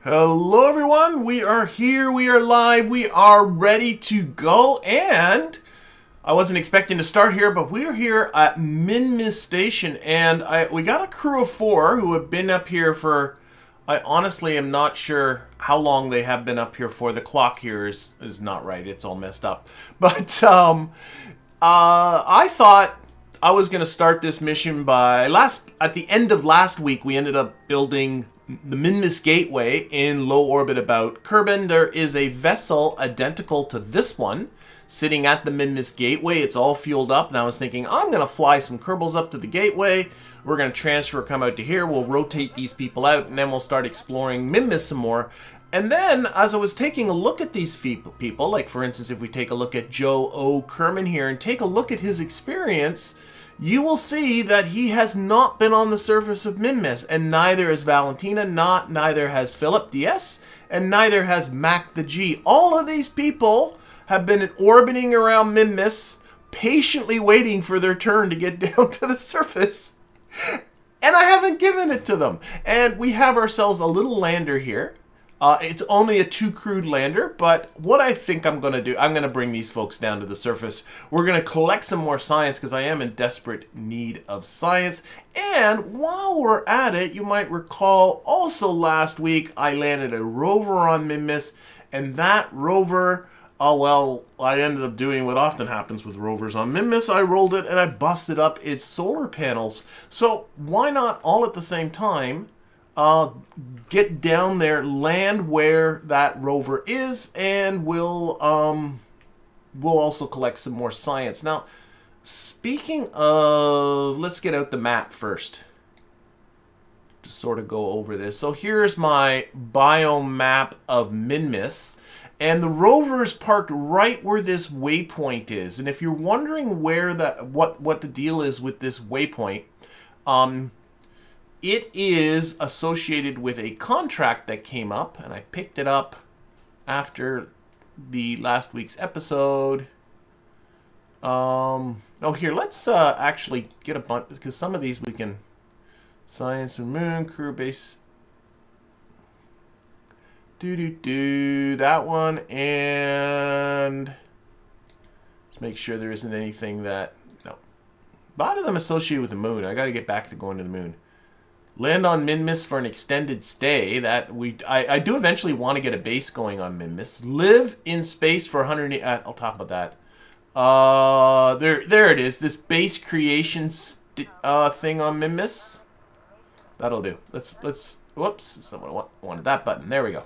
Hello everyone, we are here, we are live, we are ready to go, and I wasn't expecting to start here, but we are here at Minmus Station, and we got a crew of 4 who have been up here for, I honestly am not sure how long they have been up here for. The clock here is not right, it's all messed up. But I thought I was going to start this mission by at the end of last week. We ended up building the Minmus Gateway in low orbit about Kerbin. There is a vessel identical to this one sitting at the Minmus Gateway. It's all fueled up, and I was thinking, I'm going to fly some Kerbals up to the Gateway. We're going to transfer, come out to here. We'll rotate these people out, and then we'll start exploring Minmus some more. And then, as I was taking a look at these people, like for instance, if we take a look at Joe O. Kerman here and take a look at his experience, you will see that he has not been on the surface of Minmus, and neither has Valentina, neither has Philip DS, and neither has Mac the G. All of these people have been orbiting around Minmus, patiently waiting for their turn to get down to the surface. And I haven't given it to them. And we have ourselves a little lander here. It's only a 2-crewed lander, but what I think I'm going to do, I'm going to bring these folks down to the surface. We're going to collect some more science because I am in desperate need of science. And while we're at it, you might recall also last week I landed a rover on Minmus, and that rover, oh well, I ended up doing what often happens with rovers on Minmus. I rolled it and I busted up its solar panels. So why not all at the same time get down there, land where that rover is, and we'll also collect some more science. Now, speaking of, let's get out the map first to sort of go over this. So here's my biome map of Minmus, and the rover is parked right where this waypoint is. And if you're wondering where what the deal is with this waypoint, it is associated with a contract that came up, and I picked it up after the last week's episode. Oh, here, let's actually get a bunch, because some of these we can... Science and Moon, crew base... That one, and... Let's make sure there isn't anything that... No. A lot of them associated with the moon. I gotta get back to going to the moon. Land on Minmus for an extended stay. I do eventually want to get a base going on Minmus. Live in space for 100. I'll talk about that. There it is. This base creation thing on Minmus. That'll do. Let's. Whoops! Someone wanted that button. There we go.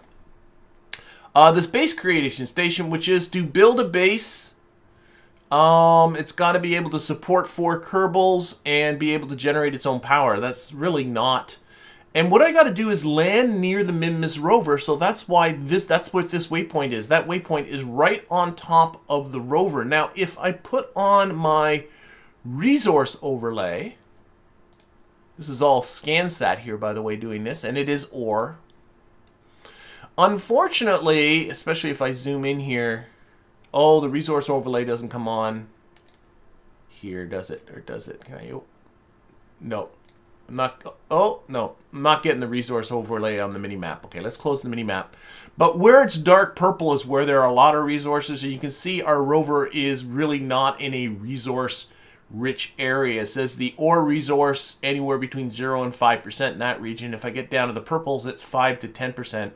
This base creation station, which is to build a base. It's got to be able to support 4 Kerbals and be able to generate its own power. That's really not. And what I got to do is land near the Minmus rover, so that's what this waypoint is. That waypoint is right on top of the rover. Now, if I put on my resource overlay, this is all SCANsat here, by the way, doing this, and it is ore. Unfortunately, especially if I zoom in here, oh, the resource overlay doesn't come on here, does it? Or does it? Can I? No. I'm not. Oh, no. I'm not getting the resource overlay on the mini-map. Okay, let's close the mini-map. But where it's dark purple is where there are a lot of resources. And you can see our rover is really not in a resource-rich area. It says the ore resource anywhere between 0 and 5% in that region. If I get down to the purples, it's 5 to 10%.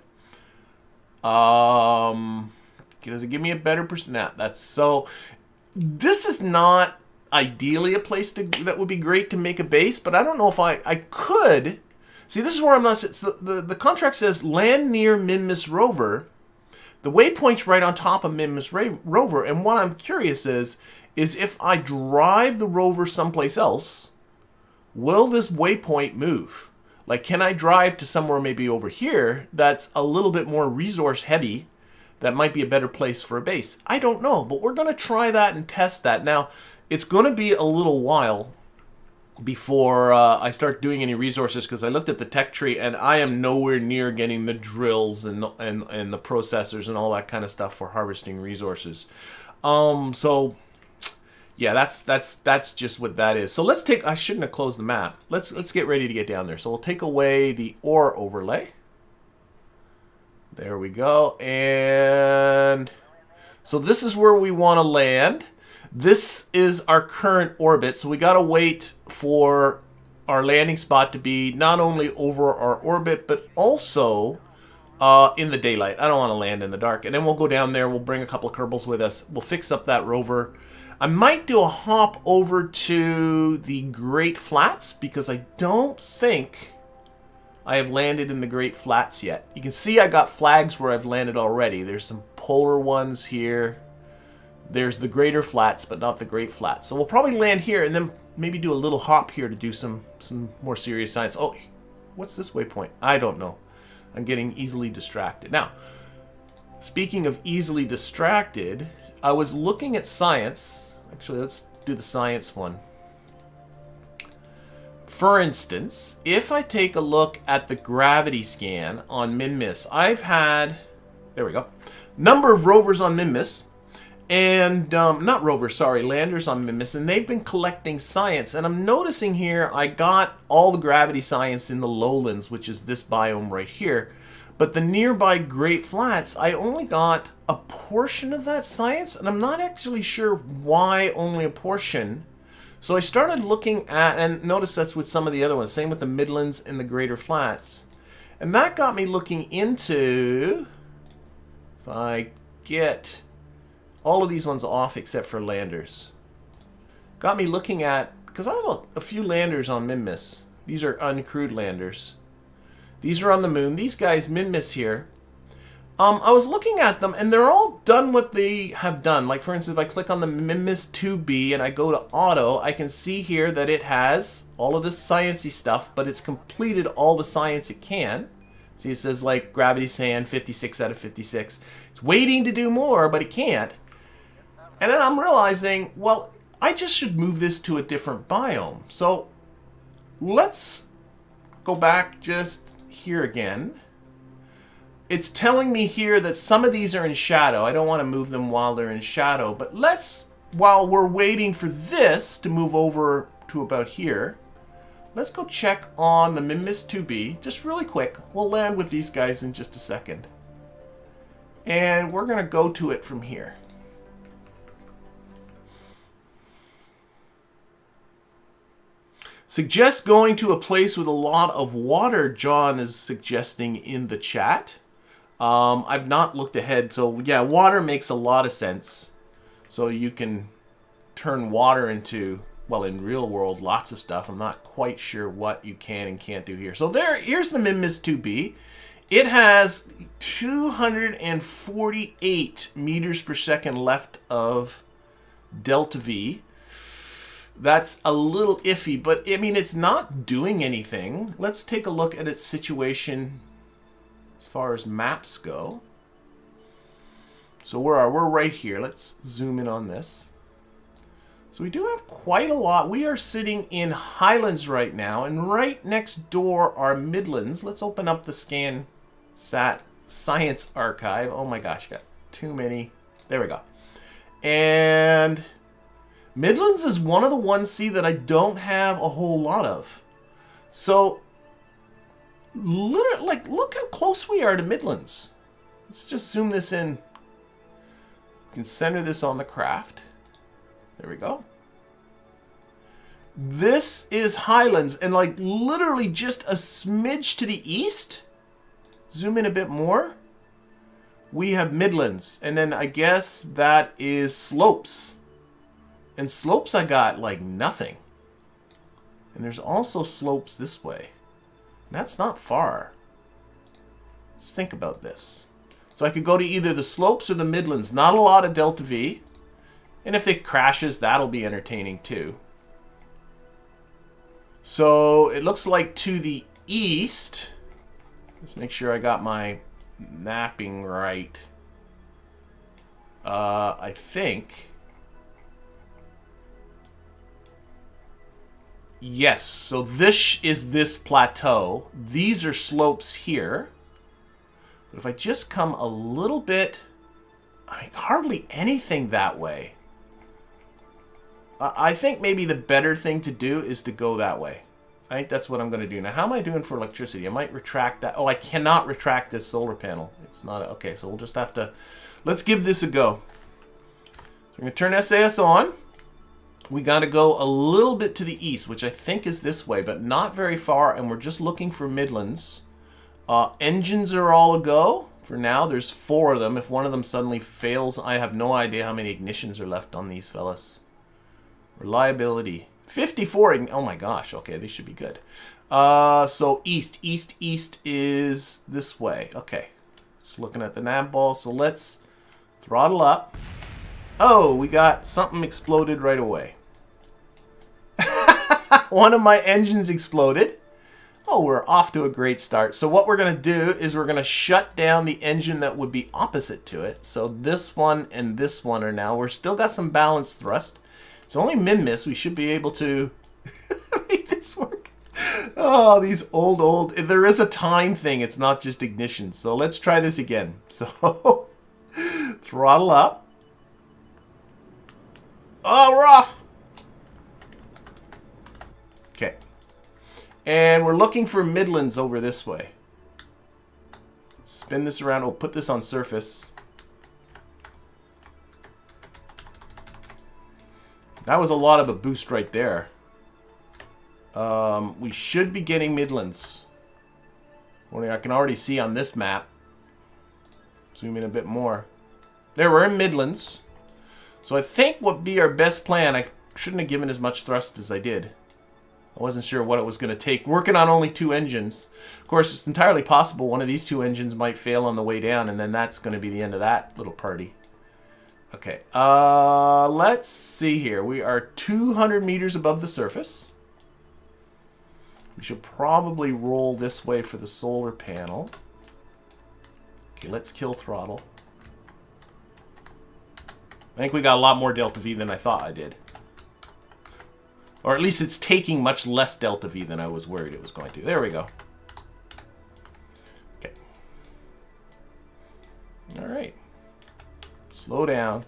Does it give me a better percent? Nah, that's so. This is not ideally a place that would be great to make a base, but I don't know if I could. See, this is where I'm not. The contract says land near Minmus rover. The waypoint's right on top of Minmus rover, and what I'm curious is if I drive the rover someplace else, will this waypoint move? Like, can I drive to somewhere maybe over here that's a little bit more resource heavy? That might be a better place for a base. I don't know, but we're going to try that and test that. Now, it's going to be a little while before I start doing any resources, because I looked at the tech tree and I am nowhere near getting the drills and the processors and all that kind of stuff for harvesting resources. So yeah, that's just what that is. So let's take. I shouldn't have closed the map. Let's get ready to get down there. So we'll take away the ore overlay. There we go. And so this is where we want to land. This is our current orbit, so we got to wait for our landing spot to be not only over our orbit, but also in the daylight. I don't want to land in the dark. And then we'll go down there, we'll bring a couple of Kerbals with us, we'll fix up that rover. I might do a hop over to the Great Flats, because I don't think I have landed in the Great Flats yet. You can see I got flags where I've landed already. There's some polar ones here. There's the Greater Flats, but not the Great Flats. So we'll probably land here and then maybe do a little hop here to do some more serious science. Oh, what's this waypoint? I don't know. I'm getting easily distracted. Now, speaking of easily distracted, I was looking at science. Actually, let's do the science one. For instance, if I take a look at the gravity scan on Minmus, I've had, there we go, number of rovers on Minmus. And, not rovers, sorry, landers on Minmus, and they've been collecting science. And I'm noticing here I got all the gravity science in the lowlands, which is this biome right here. But the nearby Great Flats, I only got a portion of that science, and I'm not actually sure why only a portion. So I started looking at, and notice that's with some of the other ones, same with the Midlands and the Greater Flats. And that got me looking into, if I get all of these ones off except for landers. Got me looking at, because I have a few landers on Minmus. These are uncrewed landers. These are on the moon. These guys, Minmus here. I was looking at them and they're all done what they have done. Like for instance, if I click on the Minmus 2B and I go to auto, I can see here that it has all of this sciencey stuff, but it's completed all the science it can. See, it says like gravity sand, 56 out of 56. It's waiting to do more, but it can't. And then I'm realizing, well, I just should move this to a different biome. So let's go back just here again. It's telling me here that some of these are in shadow. I don't want to move them while they're in shadow. But let's, while we're waiting for this to move over to about here, let's go check on the Minmus 2B. Just really quick. We'll land with these guys in just a second. And we're going to go to it from here. Suggest going to a place with a lot of water, John is suggesting in the chat. I've not looked ahead, so yeah, water makes a lot of sense. So you can turn water into, well, in real world, lots of stuff. I'm not quite sure what you can and can't do here. So here's the Minmus 2B. It has 248 meters per second left of delta V. That's a little iffy, but I mean, it's not doing anything. Let's take a look at its situation as far as maps go. So we're right here. Let's zoom in on this. So we do have quite a lot. We are sitting in Highlands right now, and right next door are Midlands. Let's open up the SCANsat Science Archive. Oh my gosh, got too many. There we go. And Midlands is one of the ones, see, that I don't have a whole lot of. So, literally, like, look how close we are to Midlands. Let's just zoom this in. You can center this on the craft. There we go. This is Highlands, and like literally just a smidge to the east. Zoom in a bit more. We have Midlands, and then I guess that is Slopes. And Slopes I got like nothing. And there's also Slopes this way. And that's not far. Let's think about this. So I could go to either the Slopes or the Midlands. Not a lot of delta V. And if it crashes, that'll be entertaining too. So it looks like to the east. Let's make sure I got my mapping right. I think. Yes, so this is this plateau. These are slopes here. But if I just come a little bit, I mean, hardly anything that way. I think maybe the better thing to do is to go that way. I think that's what I'm going to do. Now, how am I doing for electricity? I might retract that. Oh, I cannot retract this solar panel. It's not a, okay, so we'll just have to, let's give this a go. So we're going to turn SAS on. We got to go a little bit to the east, which I think is this way, but not very far, and we're just looking for Midlands. Engines are all a go. For now, there's 4 of them. If one of them suddenly fails, I have no idea how many ignitions are left on these fellas. Reliability. 54. Oh my gosh. Okay, these should be good. So east is this way. Okay. Just looking at the Navball. So let's throttle up. Oh, we got something exploded right away. One of my engines exploded. Oh, we're off to a great start. So what we're going to do is we're going to shut down the engine that would be opposite to it. So this one and this one are now. We're still got some balanced thrust. It's only Minmus. We should be able to make this work. Oh, these old. There is a time thing. It's not just ignition. So let's try this again. So throttle up. Oh, we're off. Okay. And we're looking for Midlands over this way. Spin this around. We'll put this on surface. That was a lot of a boost right there. We should be getting Midlands. Only I can already see on this map. Zoom in a bit more. There, we're in Midlands. So I think what would be our best plan, I shouldn't have given as much thrust as I did. I wasn't sure what it was going to take. Working on only 2 engines. Of course, it's entirely possible one of these 2 engines might fail on the way down, and then that's going to be the end of that little party. Okay, let's see here. We are 200 meters above the surface. We should probably roll this way for the solar panel. Okay, let's kill throttle. I think we got a lot more delta V than I thought I did. Or at least it's taking much less delta V than I was worried it was going to. There we go. Okay. All right. Slow down.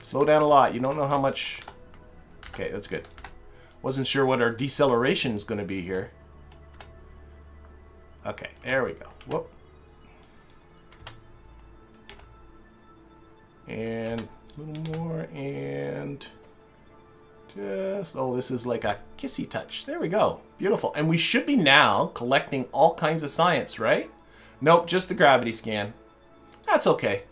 Slow down a lot. You don't know how much... Okay, that's good. Wasn't sure what our deceleration is going to be here. Okay, there we go. Whoop. And a little more, and just, oh, this is like a kissy touch. There we go. Beautiful. And we should be now collecting all kinds of science, right? Nope, just the gravity scan. That's okay.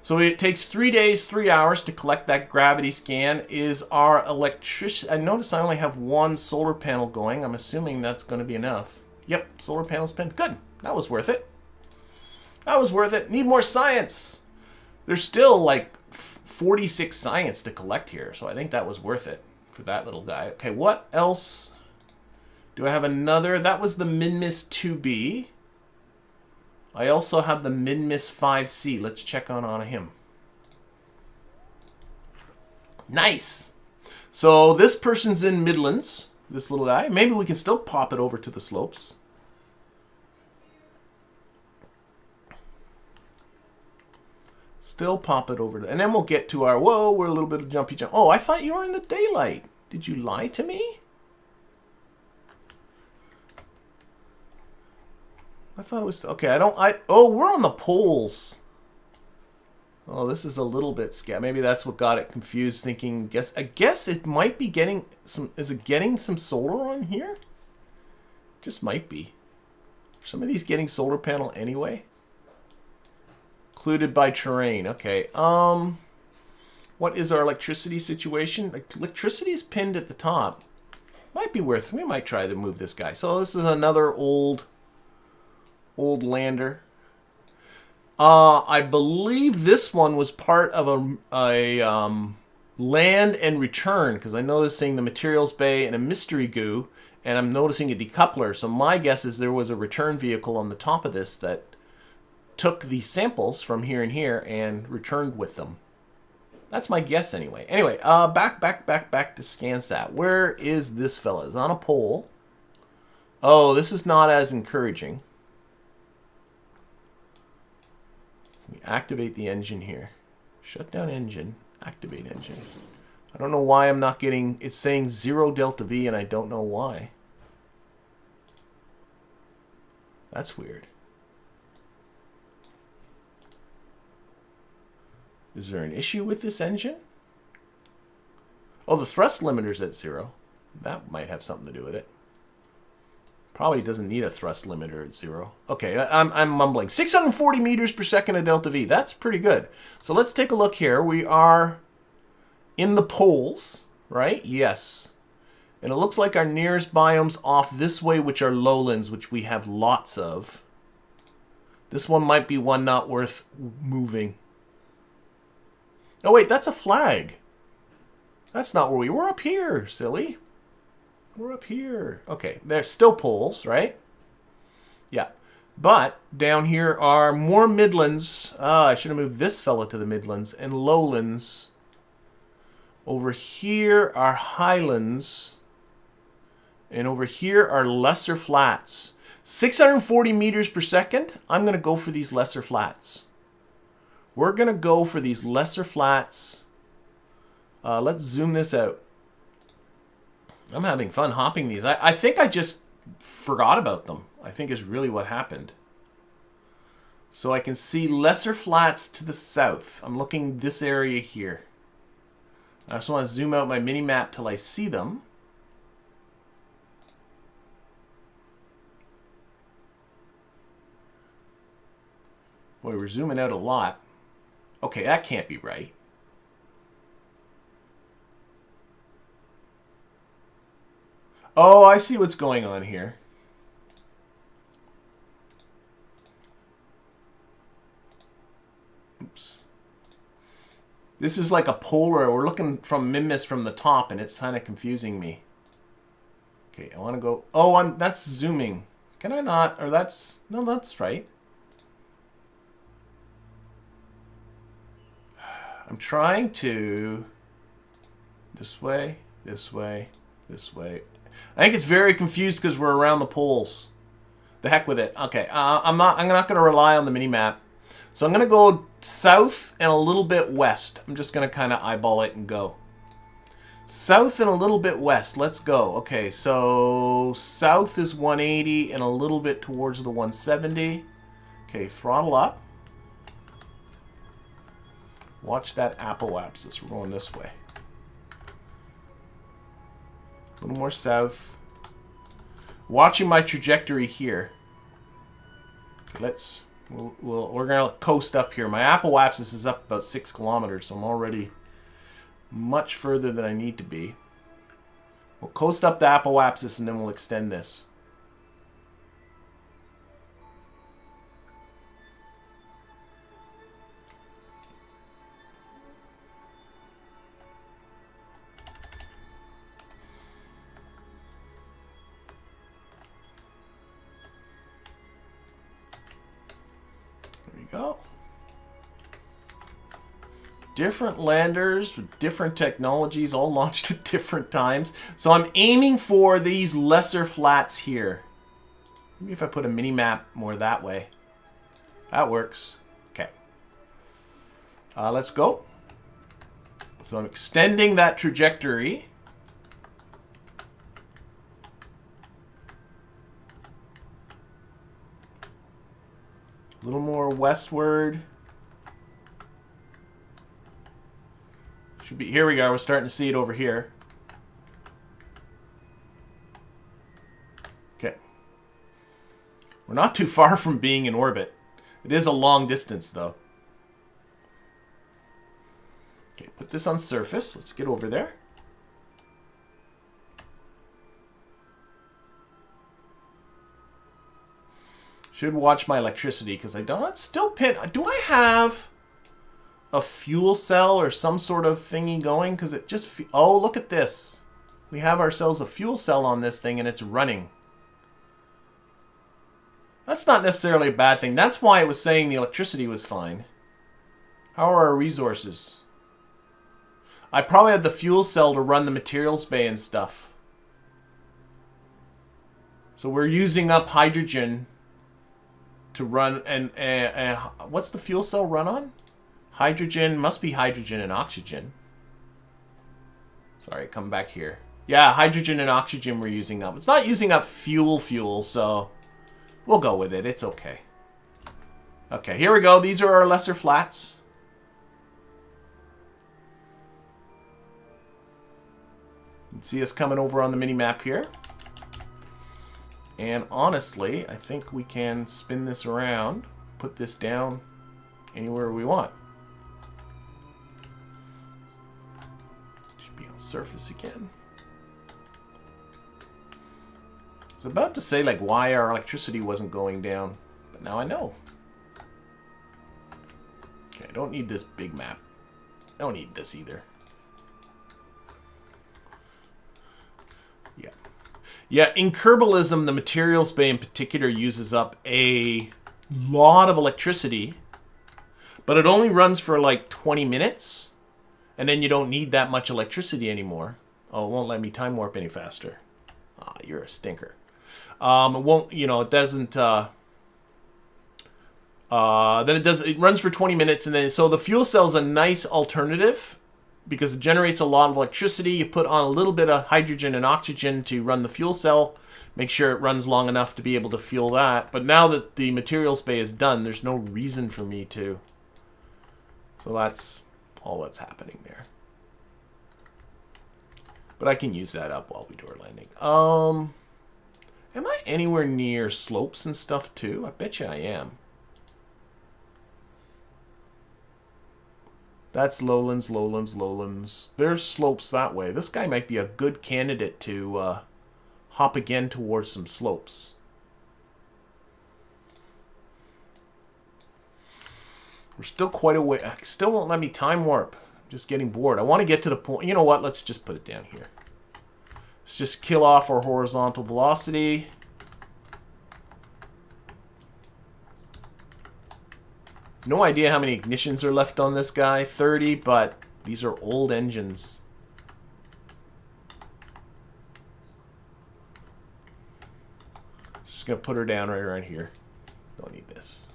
So it takes 3 days, 3 hours to collect that gravity scan. Is our electricity... I notice I only have 1 solar panel going. I'm assuming that's going to be enough. Yep, solar panel's been good. That was worth it. That was worth it. Need more science. There's still like 46 science to collect here, so I think that was worth it for that little guy. Okay, what else? Do I have another? That was the Minmus 2B. I also have the Minmus 5C. Let's check on him. Nice. So this person's in Midlands, this little guy. Maybe we can still pop it over to the slopes. Still pop it over to, and then we'll get to our, whoa, we're a little bit of jumpy jump. Oh, I thought you were in the daylight. Did you lie to me? I thought it was, okay, oh, we're on the poles. Oh, this is a little bit scary. Maybe that's what got it confused, thinking, I guess it might be getting some, is it getting some solar on here? Just might be. Are some of these getting solar panel anyway? Included by terrain. Okay. What is our electricity situation? Electricity is pinned at the top. Might be worth. We might try to move this guy. So this is another old lander. I believe this one was part of a land and return, because I know this thing, the materials bay and a mystery goo, and I'm noticing a decoupler. So my guess is there was a return vehicle on the top of this that took the samples from here and here and returned with them. That's my guess anyway. Anyway, back to SCANsat. Where is this fella? It's on a pole. Oh, this is not as encouraging. We activate the engine here. Shut down engine. Activate engine. I don't know why I'm not getting... It's saying 0 delta V and I don't know why. That's weird. Is there an issue with this engine? Oh, the thrust limiter's at 0. That might have something to do with it. Probably doesn't need a thrust limiter at 0. Okay, I'm mumbling. 640 meters per second of delta V. That's pretty good. So let's take a look here. We are in the poles, right? Yes. And it looks like our nearest biome's off this way, which are lowlands, which we have lots of. This one might be one not worth moving. Oh, wait, that's a flag. That's not where we were. Up here, silly. We're up here. Okay, there's still poles, right? Yeah. But down here are more midlands. I should have moved this fella to the midlands. And lowlands. Over here are highlands. And over here are lesser flats. 640 meters per second. I'm going to go for these lesser flats. We're going to go for these lesser flats. Let's zoom this out. I'm having fun hopping these. I think I just forgot about them. I think is really what happened. So I can see lesser flats to the south. I'm looking this area here. I just want to zoom out my mini-map till I see them. Boy, we're zooming out a lot. Okay, that can't be right. Oh, I see what's going on here. Oops. This is like a polar. We're looking from Minmus from the top, and it's kind of confusing me. Okay, I want to go... Oh, that's zooming. Can I not? Or that's... No, that's right. I'm trying to... This way, this way, this way. I think it's very confused because we're around the poles. The heck with it. Okay, I'm not going to rely on the mini-map. So I'm going to go south and a little bit west. I'm just going to kind of eyeball it and go. South and a little bit west. Let's go. Okay, so south is 180 and a little bit towards the 170. Okay, throttle up. Watch that apoapsis. We're going this way. A little more south. Watching my trajectory here. We're gonna coast up here. My apoapsis is up about 6 kilometers, so I'm already much further than I need to be. We'll coast up the apoapsis and then we'll extend this. Go. Different landers with different technologies, all launched at different times. So I'm aiming for these lesser flats here. Maybe if I put a mini-map more that way. That works. Okay. Let's go. So I'm extending that trajectory. A little more westward. Should be, here we go. We're starting to see it over here. Okay. We're not too far from being in orbit. It is a long distance, though. Okay, put this on surface. Let's get over there. Should watch my electricity because I don't. It's still pin. Do I have a fuel cell or some sort of thingy going? Because it just. Oh, look at this. We have ourselves a fuel cell on this thing and it's running. That's not necessarily a bad thing. That's why it was saying the electricity was fine. How are our resources? I probably have the fuel cell to run the materials bay and stuff. So we're using up hydrogen to run, and what's the fuel cell run on? Hydrogen, must be hydrogen and oxygen. Sorry, come back here. Yeah, hydrogen and oxygen we're using up. It's not using up fuel, so we'll go with it. It's okay. Okay, here we go. These are our lesser flats. can see us coming over on the mini map here. And honestly, I think we can spin this around, put this down anywhere we want. Should be on surface again. I was about to say like why our electricity wasn't going down, but now I know. Okay, I don't need this big map. I don't need this either. Yeah. Yeah, in Kerbalism, the materials bay in particular uses up a lot of electricity, but it only runs for like 20 minutes, and then you don't need that much electricity anymore. Oh, it won't let me time warp any faster. Ah, you're a stinker. It won't, you know, it doesn't, then it runs for 20 minutes, and then, so the fuel cell's a nice alternative because it generates a lot of electricity. You put on a little bit of hydrogen and oxygen to run the fuel cell, make sure it runs long enough to be able to fuel that. But now that the materials bay is done, there's no reason for me to. So that's all that's happening there. But I can use that up while we do our landing. Am I anywhere near slopes and stuff too? I bet you I am. That's lowlands, lowlands, lowlands. There's slopes that way. This guy might be a good candidate to hop again towards some slopes. We're still quite a way. Still won't let me time warp. I'm just getting bored. I want to get to the point. You know what? Let's just put it down here. Let's just kill off our horizontal velocity. No idea how many ignitions are left on this guy. 30, but these are old engines. Just going to put her down right around here. Don't need this.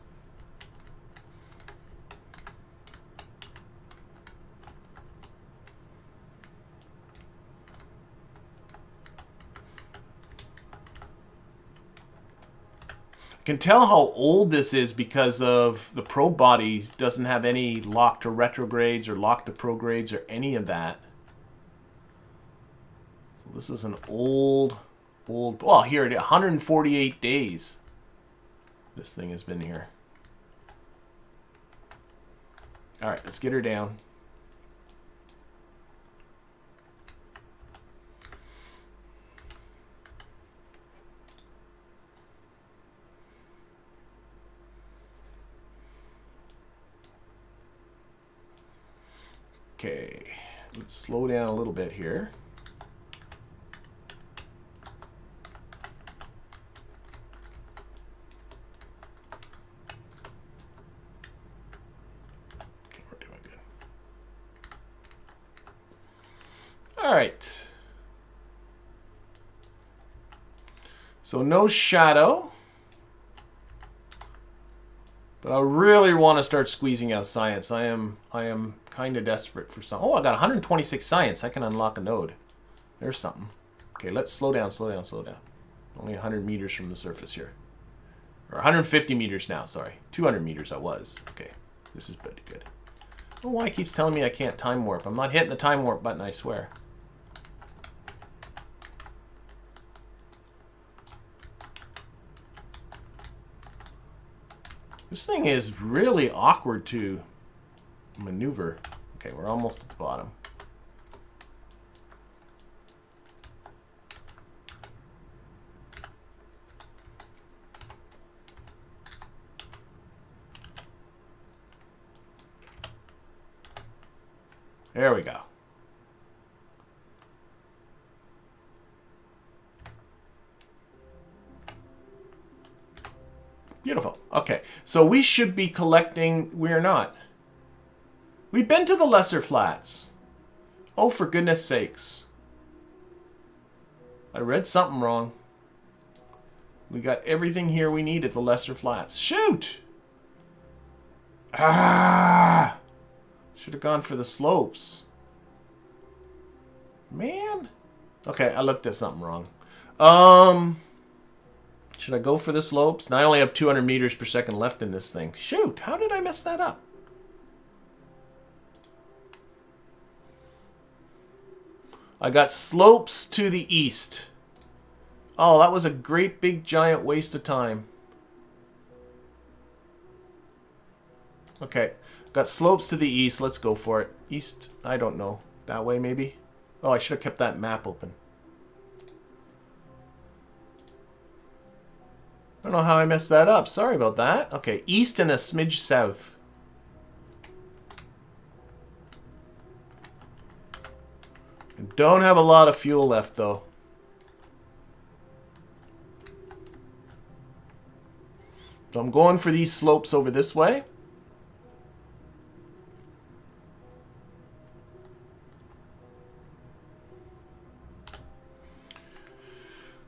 Can tell how old this is because of the probe body doesn't have any lock to retrogrades or lock to progrades or any of that. So this is an old, well, here it is, 148 days this thing has been here. All right, let's get her down. Okay, let's slow down a little bit here. Okay, we're doing good. All right. So no shadow. But I really want to start squeezing out science. I am kind of desperate for some. Oh, I got 126 science. I can unlock a node. There's something. Okay, let's slow down, slow down, slow down. Only 100 meters from the surface here. Or 150 meters now, sorry. 200 meters I was. Okay, this is pretty good. I don't know why it keeps telling me I can't time warp. I'm not hitting the time warp button, I swear. This thing is really awkward to maneuver. Okay, we're almost at the bottom. There we go. Beautiful. Okay, so we should be collecting. We're not. We've been to the lesser flats. Oh, for goodness sakes. I read something wrong. We got everything here we need at the lesser flats. Shoot! Ah! Should have gone for the slopes. Man. Okay, I looked at something wrong. Should I go for the slopes? Now I only have 200 meters per second left in this thing. Shoot, how did I mess that up? I got slopes to the east. Oh, that was a great big giant waste of time. Okay, got slopes to the east. Let's go for it. East, I don't know. That way maybe? Oh, I should have kept that map open. I don't know how I messed that up. Sorry about that. Okay, east and a smidge south. I don't have a lot of fuel left though. So I'm going for these slopes over this way.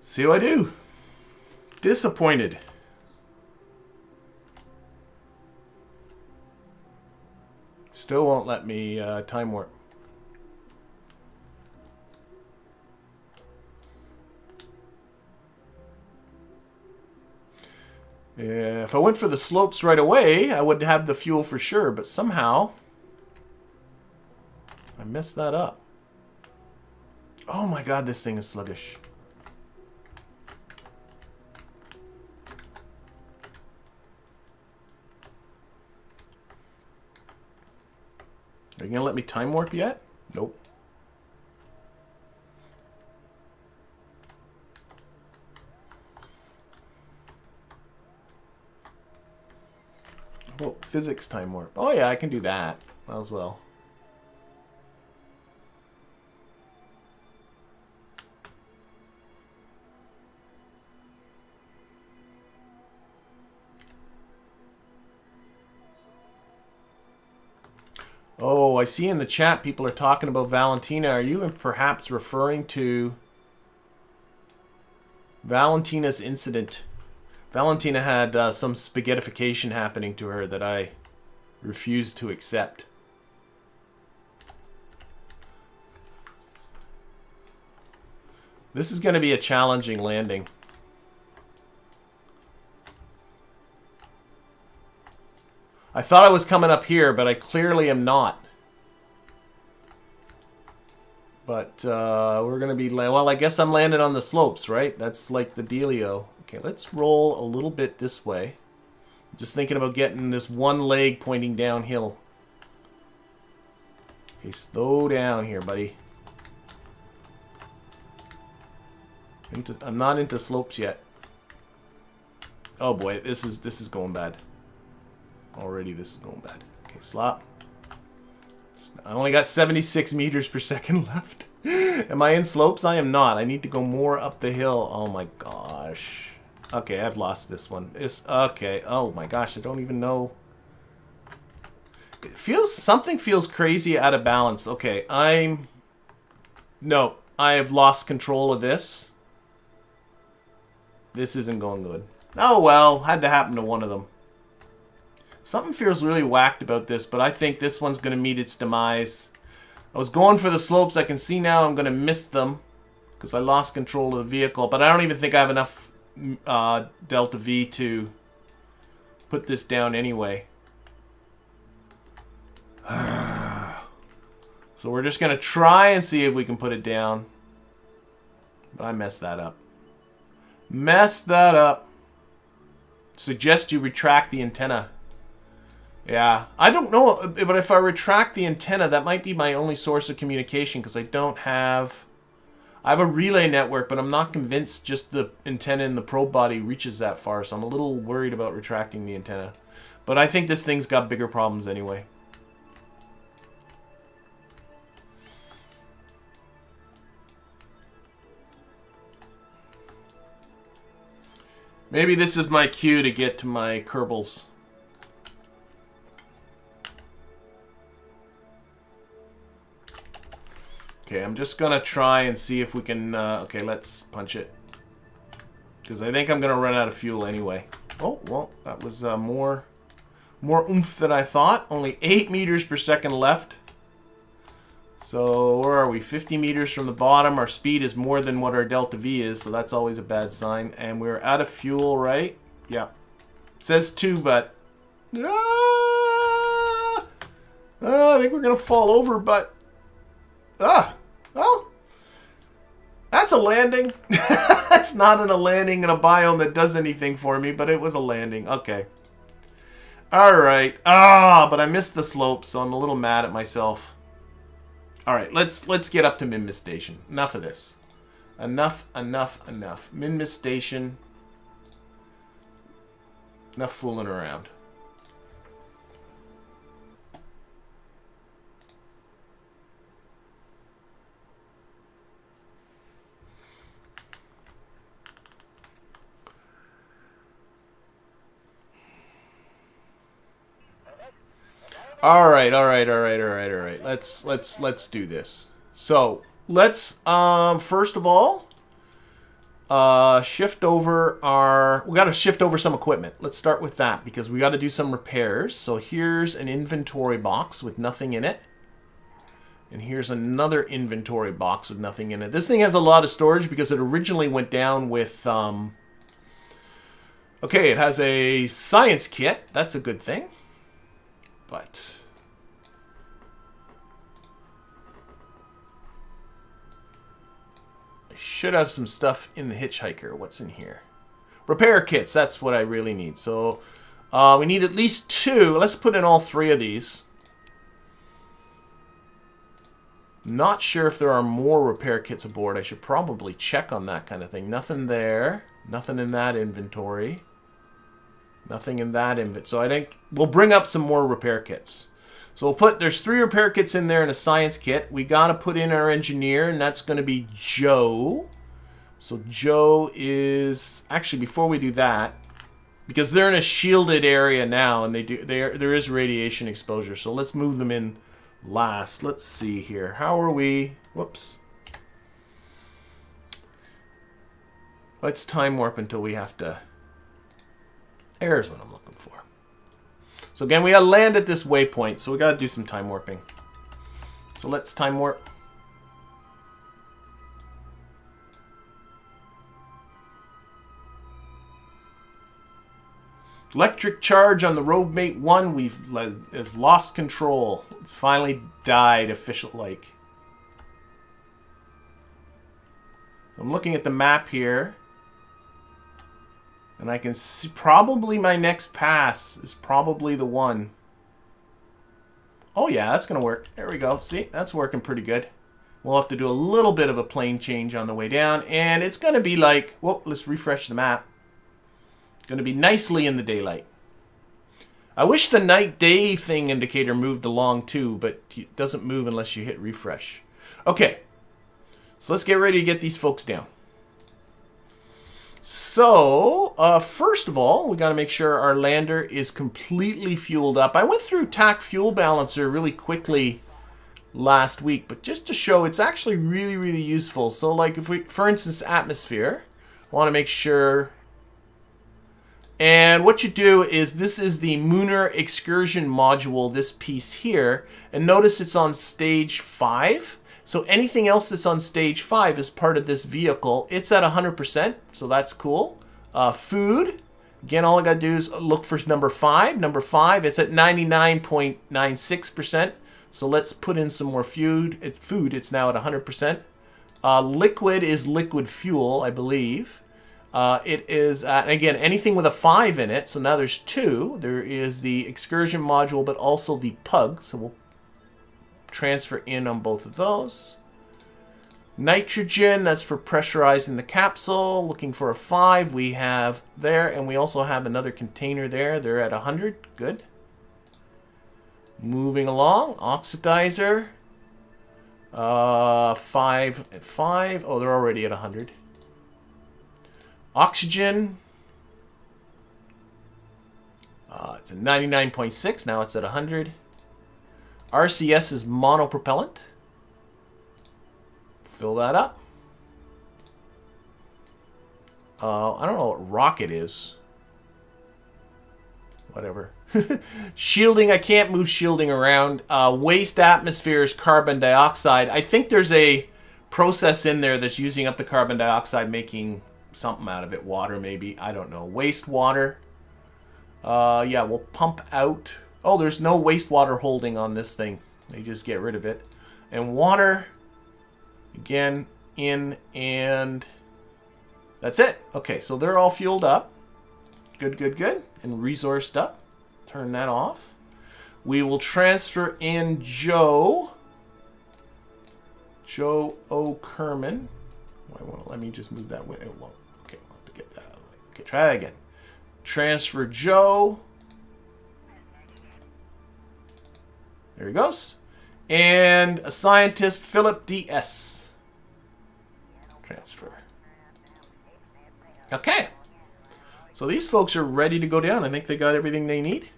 See what I do. Disappointed. Still won't let me time warp. Yeah, if I went for the slopes right away, I would have the fuel for sure, but somehow I messed that up. Oh my god, this thing is sluggish. Are you going to let me time warp yet? Nope. Oh, physics time warp. Oh yeah, I can do that as well. Oh, I see in the chat people are talking about Valentina. Are you perhaps referring to Valentina's incident? Valentina had some spaghettification happening to her that I refused to accept. This is going to be a challenging landing. I thought I was coming up here, but I clearly am not. But we're going to be... Well, I guess I'm landing on the slopes, right? That's like the dealio. Okay, let's roll a little bit this way. Just thinking about getting this one leg pointing downhill. Okay, slow down here, buddy. I'm not into slopes yet. Oh boy, this is going bad. Already this is going bad. Okay, slop. I only got 76 meters per second left. Am I in slopes? I am not. I need to go more up the hill. Oh my gosh. Okay, I've lost this one. Okay. Oh my gosh, I don't even know. Something feels crazy out of balance. Okay, no, I have lost control of this. This isn't going good. Oh well, had to happen to one of them. Something feels really whacked about this, but I think this one's going to meet its demise. I was going for the slopes. I can see now I'm going to miss them because I lost control of the vehicle, but I don't even think I have enough Delta V to put this down anyway. So we're just going to try and see if we can put it down. But I messed that up. Messed that up. Suggest you retract the antenna. Yeah, I don't know, but if I retract the antenna, that might be my only source of communication because I don't have... I have a relay network, but I'm not convinced just the antenna in the probe body reaches that far, so I'm a little worried about retracting the antenna. But I think this thing's got bigger problems anyway. Maybe this is my cue to get to my Kerbals. Okay, I'm just going to try and see if we can... okay, let's punch it. Because I think I'm going to run out of fuel anyway. Oh, well, that was more oomph than I thought. Only 8 meters per second left. So, where are we? 50 meters from the bottom. Our speed is more than what our Delta V is, so that's always a bad sign. And we're out of fuel, right? Yeah. It says 2, but... I think we're going to fall over, but... well, That's a landing. That's not a landing in a biome that does anything for me, but it was a landing. Okay. Alright. But I missed the slope, so I'm a little mad at myself. Alright, let's get up to Minmus Station. Enough of this. Enough. Minmus Station. Enough fooling around. All right. Let's do this. So let's first of all shift over we got to shift over some equipment. Let's start with that because we got to do some repairs. So here's an inventory box with nothing in it. And here's another inventory box with nothing in it. This thing has a lot of storage because it originally went down with okay, it has a science kit. That's a good thing. But I should have some stuff in the hitchhiker. What's in here? Repair kits. That's what I really need. So we need at least 2. Let's put in all 3 of these. Not sure if there are more repair kits aboard. I should probably check on that kind of thing. Nothing there. Nothing in that inventory. Nothing in that inventory. So I think we'll bring up some more repair kits. So we'll put, there's 3 repair kits in there and a science kit. We got to put in our engineer, and that's going to be Joe. So Joe is, actually before we do that, because they're in a shielded area now and there is radiation exposure. So let's move them in last. Let's see here. How are we? Whoops. Let's time warp until we have to. There's what I'm looking for. So again, we gotta land at this waypoint, so we gotta do some time warping. So let's time warp. Electric charge on the roadmate 1 has lost control. It's finally died official-like. I'm looking at the map here. And I can see probably my next pass is probably the one. Oh yeah, that's going to work. There we go. See, that's working pretty good. We'll have to do a little bit of a plane change on the way down. And it's going to be like, whoa, let's refresh the map. Going to be nicely in the daylight. I wish the night-day thing indicator moved along too, but it doesn't move unless you hit refresh. Okay, so let's get ready to get these folks down. So, first of all, we got to make sure our lander is completely fueled up. I went through TAC Fuel Balancer really quickly last week, but just to show it's actually really, really useful. So, like if we, for instance, atmosphere, I want to make sure. And what you do is this is the Lunar Excursion module, this piece here, and notice it's on stage 5. So anything else that's on stage 5 is part of this vehicle. It's at 100%, so that's cool. Food, again, all I got to do is look for number 5. Number 5, it's at 99.96%. So let's put in some more food. It's now at 100%. Liquid is liquid fuel, I believe. It is, again, anything with a 5 in it. So now there's 2. There is the excursion module, but also the pug. So we'll transfer in on both of those. Nitrogen, that's for pressurizing the capsule. Looking for a 5 we have there, and we also have another container there. They're at 100. Good. Moving along. Oxidizer. 5 at 5. Oh, they're already at 100. Oxygen. It's at 99.6. Now it's at 100. RCS is monopropellant. Fill that up. I don't know what rocket is. Whatever. Shielding, I can't move shielding around. Waste atmosphere is carbon dioxide. I think there's a process in there that's using up the carbon dioxide, making something out of it. Water, maybe. I don't know. Wastewater. Yeah, we'll pump out. Oh, there's no wastewater holding on this thing. They just get rid of it. And water, again, in, and that's it. Okay, so they're all fueled up. Good, good, good. And resourced up. Turn that off. We will transfer in Joe O'Kerman. Why won't it let me just move that way? It won't. Okay, we'll have to get that out of the way. Okay, try that again. Transfer Joe. There he goes. And a scientist, Philip DS. Transfer. Okay. So these folks are ready to go down. I think they got everything they need.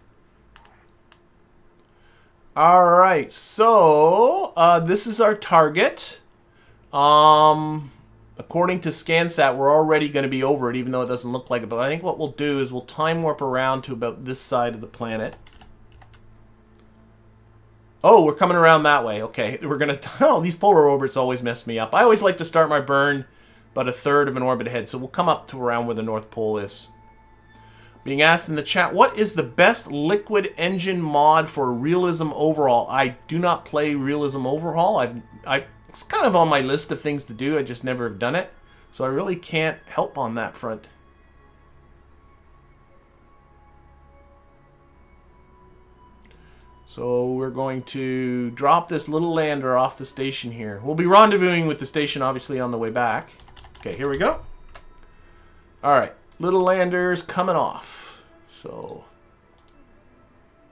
All right. So this is our target. According to SCANsat, we're already going to be over it, even though it doesn't look like it. But I think what we'll do is we'll time warp around to about this side of the planet. Oh, we're coming around that way. Okay, we're going to... Oh, these polar orbits always mess me up. I always like to start my burn about a third of an orbit ahead. So we'll come up to around where the North Pole is. Being asked in the chat, what is the best liquid engine mod for Realism Overhaul? I do not play Realism Overhaul. It's kind of on my list of things to do. I just never have done it. So I really can't help on that front. So we're going to drop this little lander off the station here. We'll be rendezvousing with the station, obviously, on the way back. Okay, here we go. All right, little lander's coming off. So,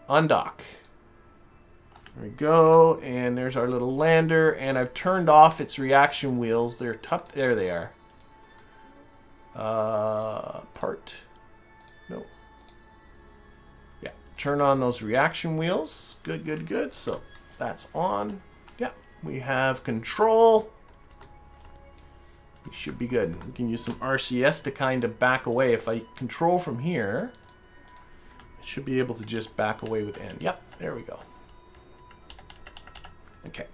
undock. There we go, and there's our little lander, and I've turned off its reaction wheels. They're tucked. There they are. Part. No. Yeah, turn on those reaction wheels. Good, good, good. So that's on. Yeah, we have control. We should be good. We can use some RCS to kind of back away. If I control from here, I should be able to just back away with N. Yep, there we go. Okay.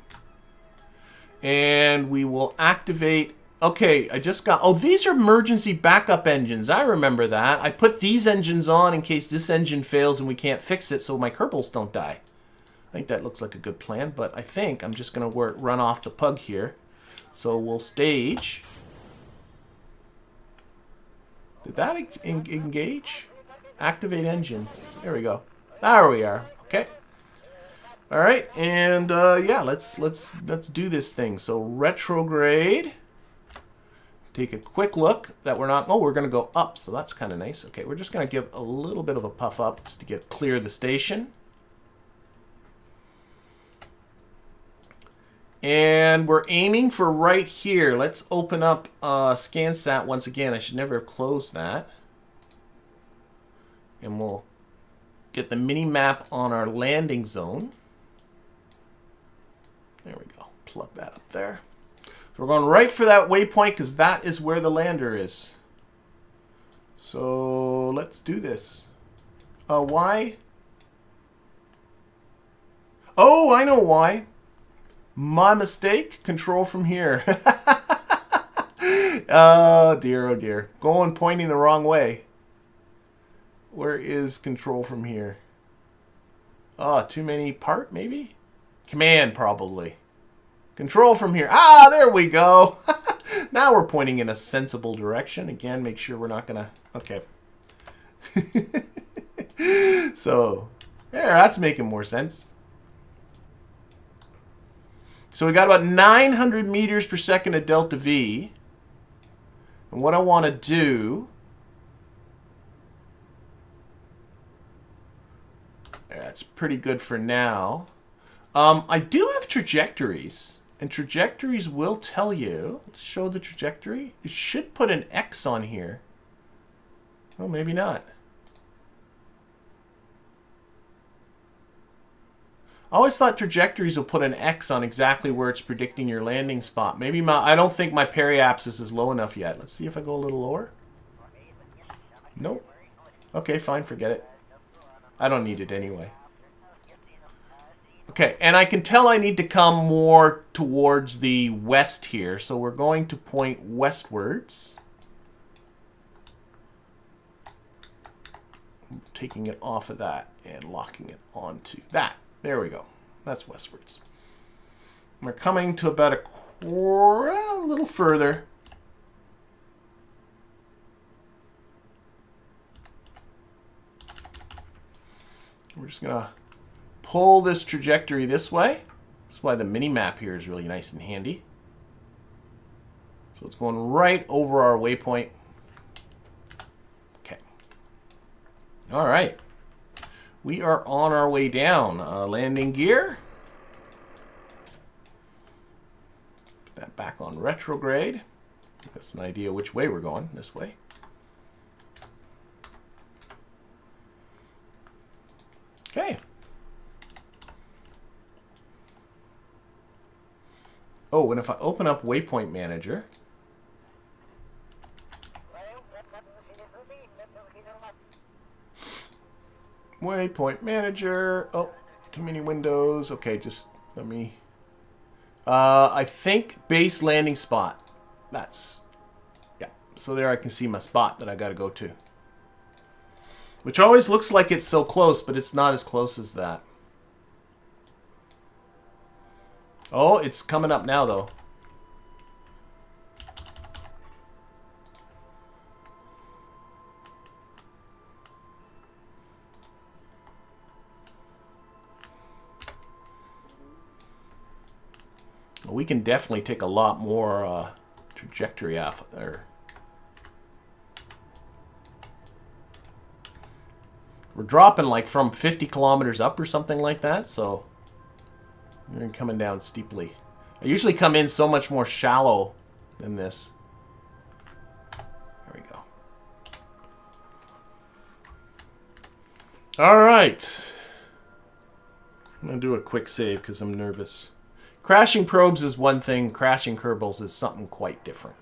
And we will activate... Okay, I just got... Oh, these are emergency backup engines. I remember that. I put these engines on in case this engine fails and we can't fix it so my Kerbals don't die. I think that looks like a good plan, but I think I'm just going to run off the pug here. So we'll stage... Did that engage? Activate engine. There we go. There we are. Okay. All right, and yeah, let's do this thing. So retrograde. Take a quick look that we're not. Oh, we're going to go up, so that's kind of nice. Okay, we're just going to give a little bit of a puff up just to clear the station. And we're aiming for right here. Let's open up SCANsat once again. I should never have closed that. And we'll get the mini-map on our landing zone. There we go. Plug that up there. So we're going right for that waypoint because that is where the lander is. So let's do this. Why? Oh, I know why. My mistake. Control from here. Oh dear, oh dear. Pointing the wrong way. Where is control from here? Oh, too many part maybe? Command probably. Control from here. Ah, there we go. Now we're pointing in a sensible direction. Again, make sure we're not gonna... Okay. So, there, that's making more sense. So we got about 900 meters per second of delta V. And what I want to do... That's pretty good for now. I do have trajectories. And trajectories will tell you... Let's show the trajectory. It should put an X on here. Oh, maybe not. I always thought trajectories will put an X on exactly where it's predicting your landing spot. Maybe I don't think my periapsis is low enough yet. Let's see if I go a little lower. Nope. Okay, fine, forget it. I don't need it anyway. Okay, and I can tell I need to come more towards the west here, so we're going to point westwards. Taking it off of that and locking it onto that. There we go. That's westwards. We're coming to about or a little further. We're just going to pull this trajectory this way. That's why the mini map here is really nice and handy. So it's going right over our waypoint. Okay. All right. We are on our way down. Landing gear. Put that back on retrograde. That's an idea which way we're going. This way. Okay. Oh, and if I open up Waypoint Manager, oh, too many windows. Okay, just let me, I think base landing spot. That's, yeah. So there I can see my spot that I got to go to. Which always looks like it's so close, but it's not as close as that. Oh, it's coming up now, though. We can definitely take a lot more trajectory off there. We're dropping like from 50 kilometers up or something like that, so we're coming down steeply. I usually come in so much more shallow than this. There we go. All right. I'm going to do a quick save because I'm nervous. Crashing probes is one thing. Crashing Kerbals is something quite different.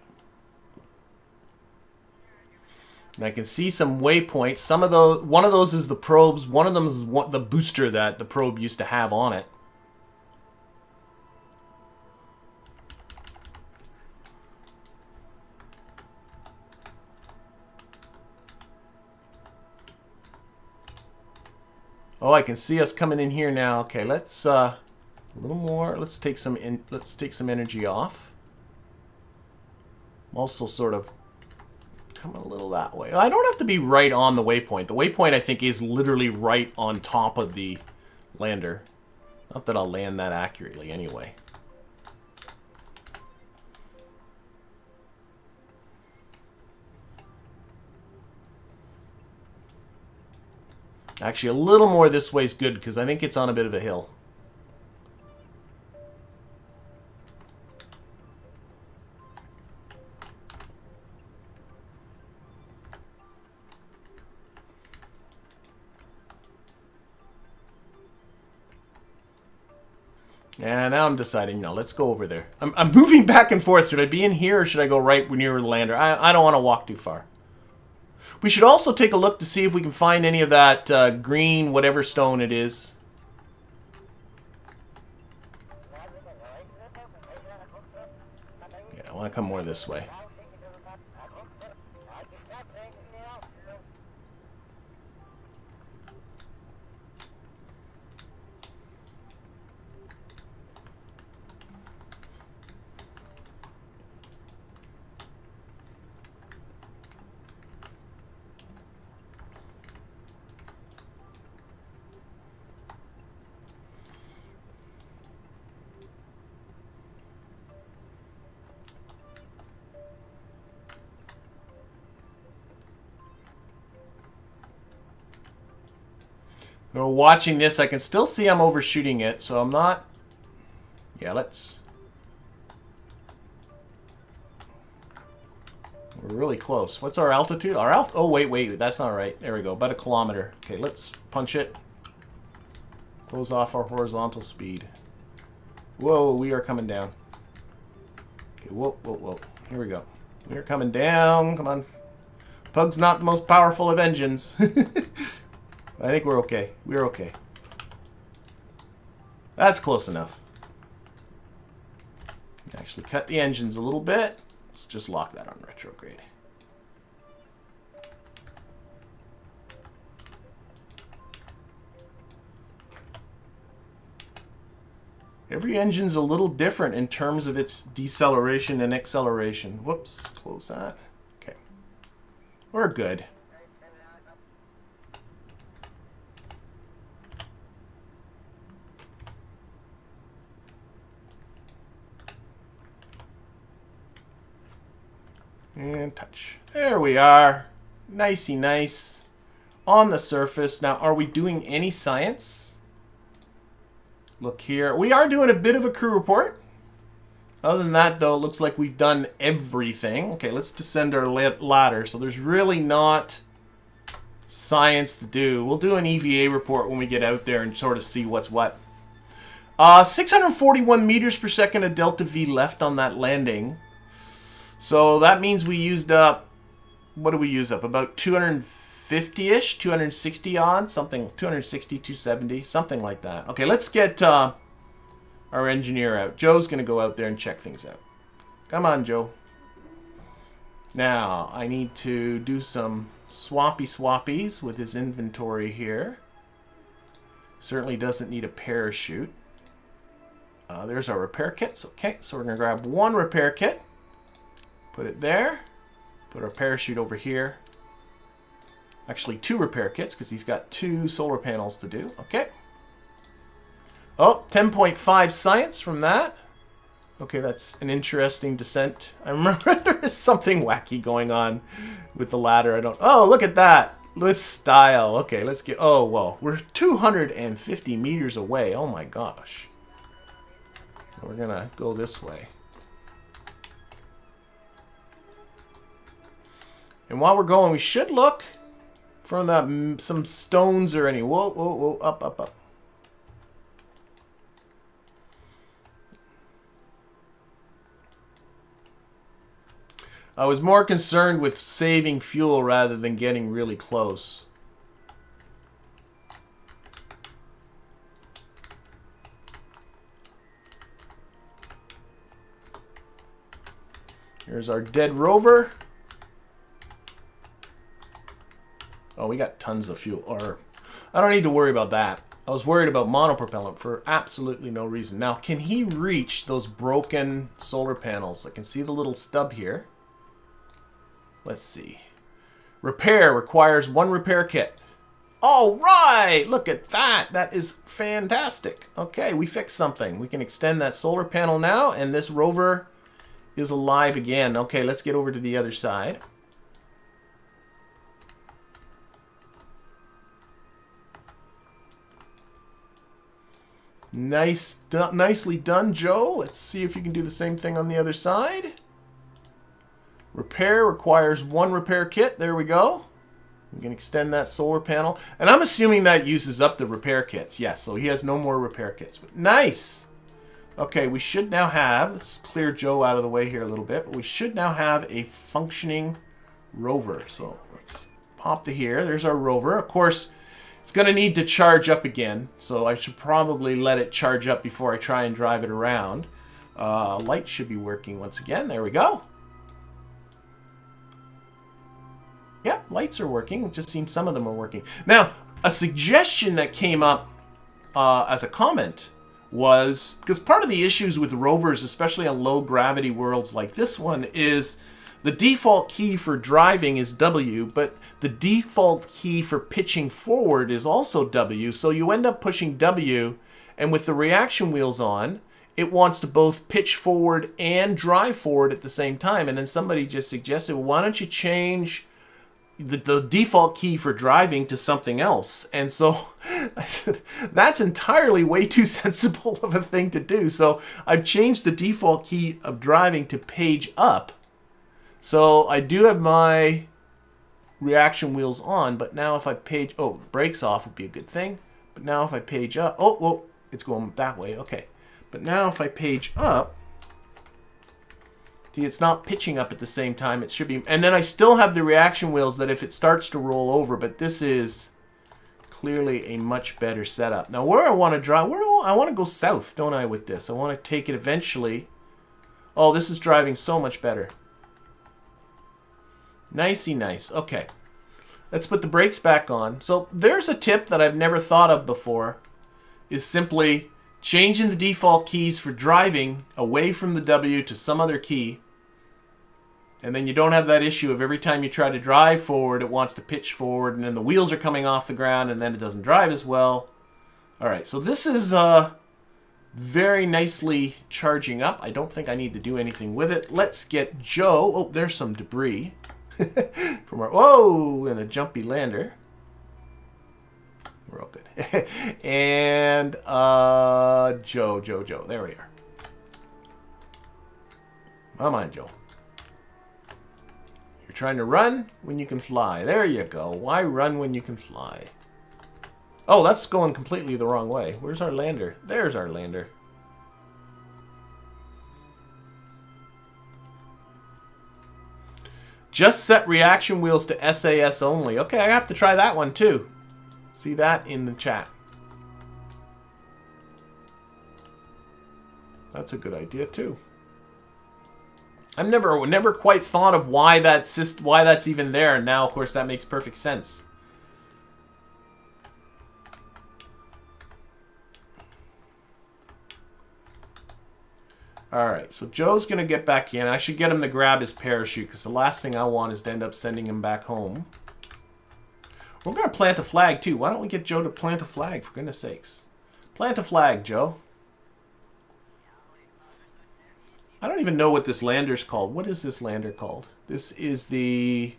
And I can see some waypoints. Some of those, one of those is the probes. One of them is the booster that the probe used to have on it. Oh, I can see us coming in here now. Okay, let's a little more. Let's take some energy off. I'm also sort of come a little that way. I don't have to be right on the waypoint. The waypoint, I think, is literally right on top of the lander. Not that I'll land that accurately anyway. Actually, a little more this way is good because I think it's on a bit of a hill. Yeah, now I'm deciding, no, let's go over there. I'm moving back and forth. Should I be in here or should I go right near the lander? I don't want to walk too far. We should also take a look to see if we can find any of that green whatever stone it is. Yeah, I want to come more this way. Watching this, I can still see I'm overshooting it, so I'm not... Yeah, let's... We're really close. What's our altitude? Oh, wait, that's not right. There we go, about 1 kilometer. Okay, let's punch it. Close off our horizontal speed. Whoa, we are coming down. Okay, whoa. Here we go. We're coming down. Come on. Pug's not the most powerful of engines. I think we're okay. We're okay. That's close enough. Actually cut the engines a little bit. Let's just lock that on retrograde. Every engine's a little different in terms of its deceleration and acceleration. Whoops, close that. Okay. We're good. And touch. There we are. Nicey nice. On the surface. Now, are we doing any science? Look here. We are doing a bit of a crew report. Other than that, though, it looks like we've done everything. Okay, let's descend our ladder. So there's really not science to do. We'll do an EVA report when we get out there and sort of see what's what. 641 meters per second of delta V left on that landing. So that means we used up, what do we use up? About 250-ish, 260 odd, something, 260, 270, something like that. Okay, let's get our engineer out. Joe's going to go out there and check things out. Come on, Joe. Now, I need to do some swappies with his inventory here. Certainly doesn't need a parachute. There's our repair kits. Okay, so we're going to grab one repair kit. Put it there. Put our parachute over here. Actually, two repair kits because he's got 2 solar panels to do. Okay. Oh, 10.5 science from that. Okay, that's an interesting descent. I remember there is something wacky going on with the ladder. I don't... Oh, look at that. Let's style. Okay, let's get... Oh, whoa. We're 250 meters away. Oh, my gosh. We're going to go this way. And while we're going, we should look for that, some stones or any... Whoa, whoa, whoa. Up, up, up. I was more concerned with saving fuel rather than getting really close. Here's our dead rover. Oh, we got tons of fuel. Or I don't need to worry about that. I was worried about monopropellant for absolutely no reason. Now, can he reach those broken solar panels? I can see the little stub here. Let's see. Repair requires 1 repair kit. All right, look at that. That is fantastic. Okay, we fixed something. We can extend that solar panel now, and this rover is alive again. Okay, let's get over to the other side. Nicely done, Joe. Let's see if you can do the same thing on the other side. Repair requires 1 repair kit. There we go. We can extend that solar panel. And I'm assuming that uses up the repair kits. Yes, so he has no more repair kits. But nice. Okay, we should now have... Let's clear Joe out of the way here a little bit. But we should now have a functioning rover. So let's pop to here. There's our rover. Of course... It's going to need to charge up again, so I should probably let it charge up before I try and drive it around. Light should be working once again. There we go. Yeah, lights are working. It just seems some of them are working. Now, a suggestion that came up as a comment was, because part of the issues with rovers, especially on low gravity worlds like this one, is the default key for driving is W, but the default key for pitching forward is also W, so you end up pushing W, and with the reaction wheels on, it wants to both pitch forward and drive forward at the same time. And then somebody just suggested, well, why don't you change the default key for driving to something else? And so I said, that's entirely way too sensible of a thing to do. So I've changed the default key of driving to page up. So I do have my reaction wheels on, but now if I page... Oh, brakes off would be a good thing. But now if I page up... Oh, well, it's going that way. Okay. But now if I page up... See, it's not pitching up at the same time. It should be... And then I still have the reaction wheels that if it starts to roll over, but this is clearly a much better setup. Now, where I want to drive... I want to go south, don't I, with this? I want to take it eventually... Oh, this is driving so much better. Nicey nice. Okay. Let's put the brakes back on. So there's a tip that I've never thought of before. Is simply changing the default keys for driving away from the W to some other key. And then you don't have that issue of every time you try to drive forward, it wants to pitch forward, and then the wheels are coming off the ground, and then it doesn't drive as well. All right, so this is very nicely charging up. I don't think I need to do anything with it. Let's get Joe. Oh, there's some debris from our... Whoa, and a jumpy lander. We're all good. And Joe. There we are. Come on, Joe. You're trying to run when you can fly. There you go. Why run when you can fly? Oh, that's going completely the wrong way. Where's our lander? There's our lander. Just set reaction wheels to SAS only. Okay, I have to try that one too. See that in the chat. That's a good idea too. I've never quite thought of why that's even there, and now of course that makes perfect sense. Alright, so Joe's going to get back in. I should get him to grab his parachute, because the last thing I want is to end up sending him back home. We're going to plant a flag, too. Why don't we get Joe to plant a flag, for goodness sakes? Plant a flag, Joe. I don't even know what this lander's called. What is this lander called? This is the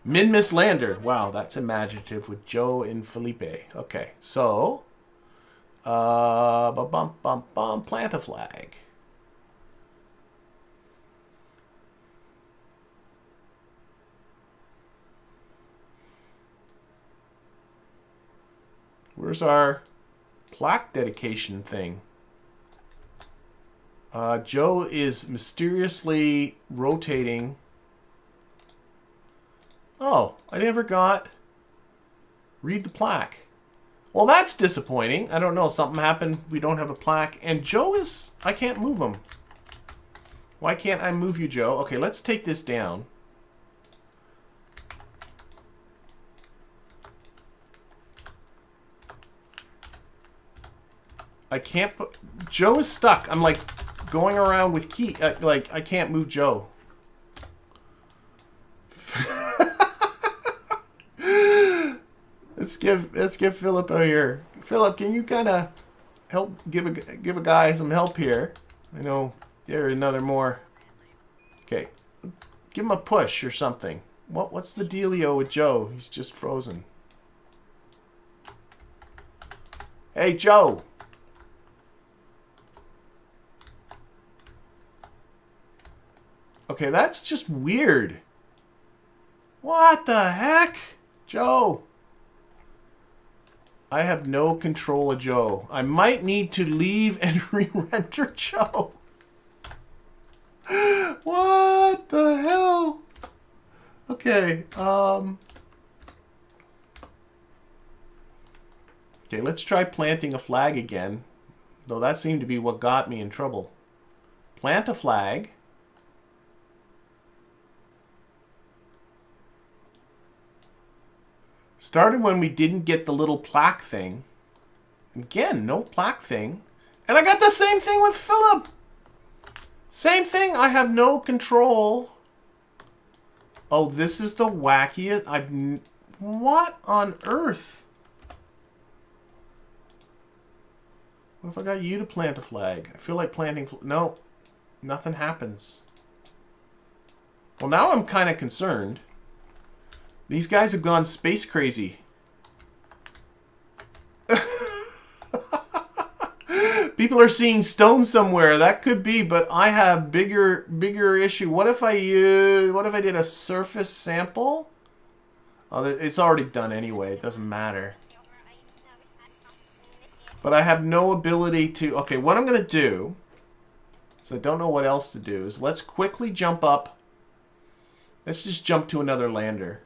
Minmus lander. Wow, that's imaginative with Joe and Felipe. Okay, so... plant a flag. Where's our plaque dedication thing? Joe is mysteriously rotating. Oh, I never got... Read the plaque. Well, that's disappointing. I don't know. Something happened. We don't have a plaque. And Joe is... I can't move him. Why can't I move you, Joe? Okay, let's take this down. I can't put... Joe is stuck. I'm like going around with key... like, I can't move Joe. Let's give Philip out here. Philip, can you kind of help give a guy some help here? I know there's another more. Okay, give him a push or something. What's the dealio with Joe? He's just frozen. Hey, Joe. Okay, that's just weird. What the heck? Joe. I have no control of Joe. I might need to leave and re-render Joe. What the hell? Okay, okay, let's try planting a flag again. Though that seemed to be what got me in trouble. Plant a flag. Started when we didn't get the little plaque thing. Again, no plaque thing. And I got the same thing with Philip. Same thing. I have no control. Oh, this is the wackiest. What on earth? What if I got you to plant a flag? I feel like planting... No. Nothing happens. Well, now I'm kind of concerned. These guys have gone space crazy. People are seeing stone somewhere. That could be, but I have bigger issue. What if I did a surface sample? Oh, it's already done anyway. It doesn't matter. But I have no ability to... Okay, what I'm going to do, so I don't know what else to do, is let's quickly jump up. Let's just jump to another lander.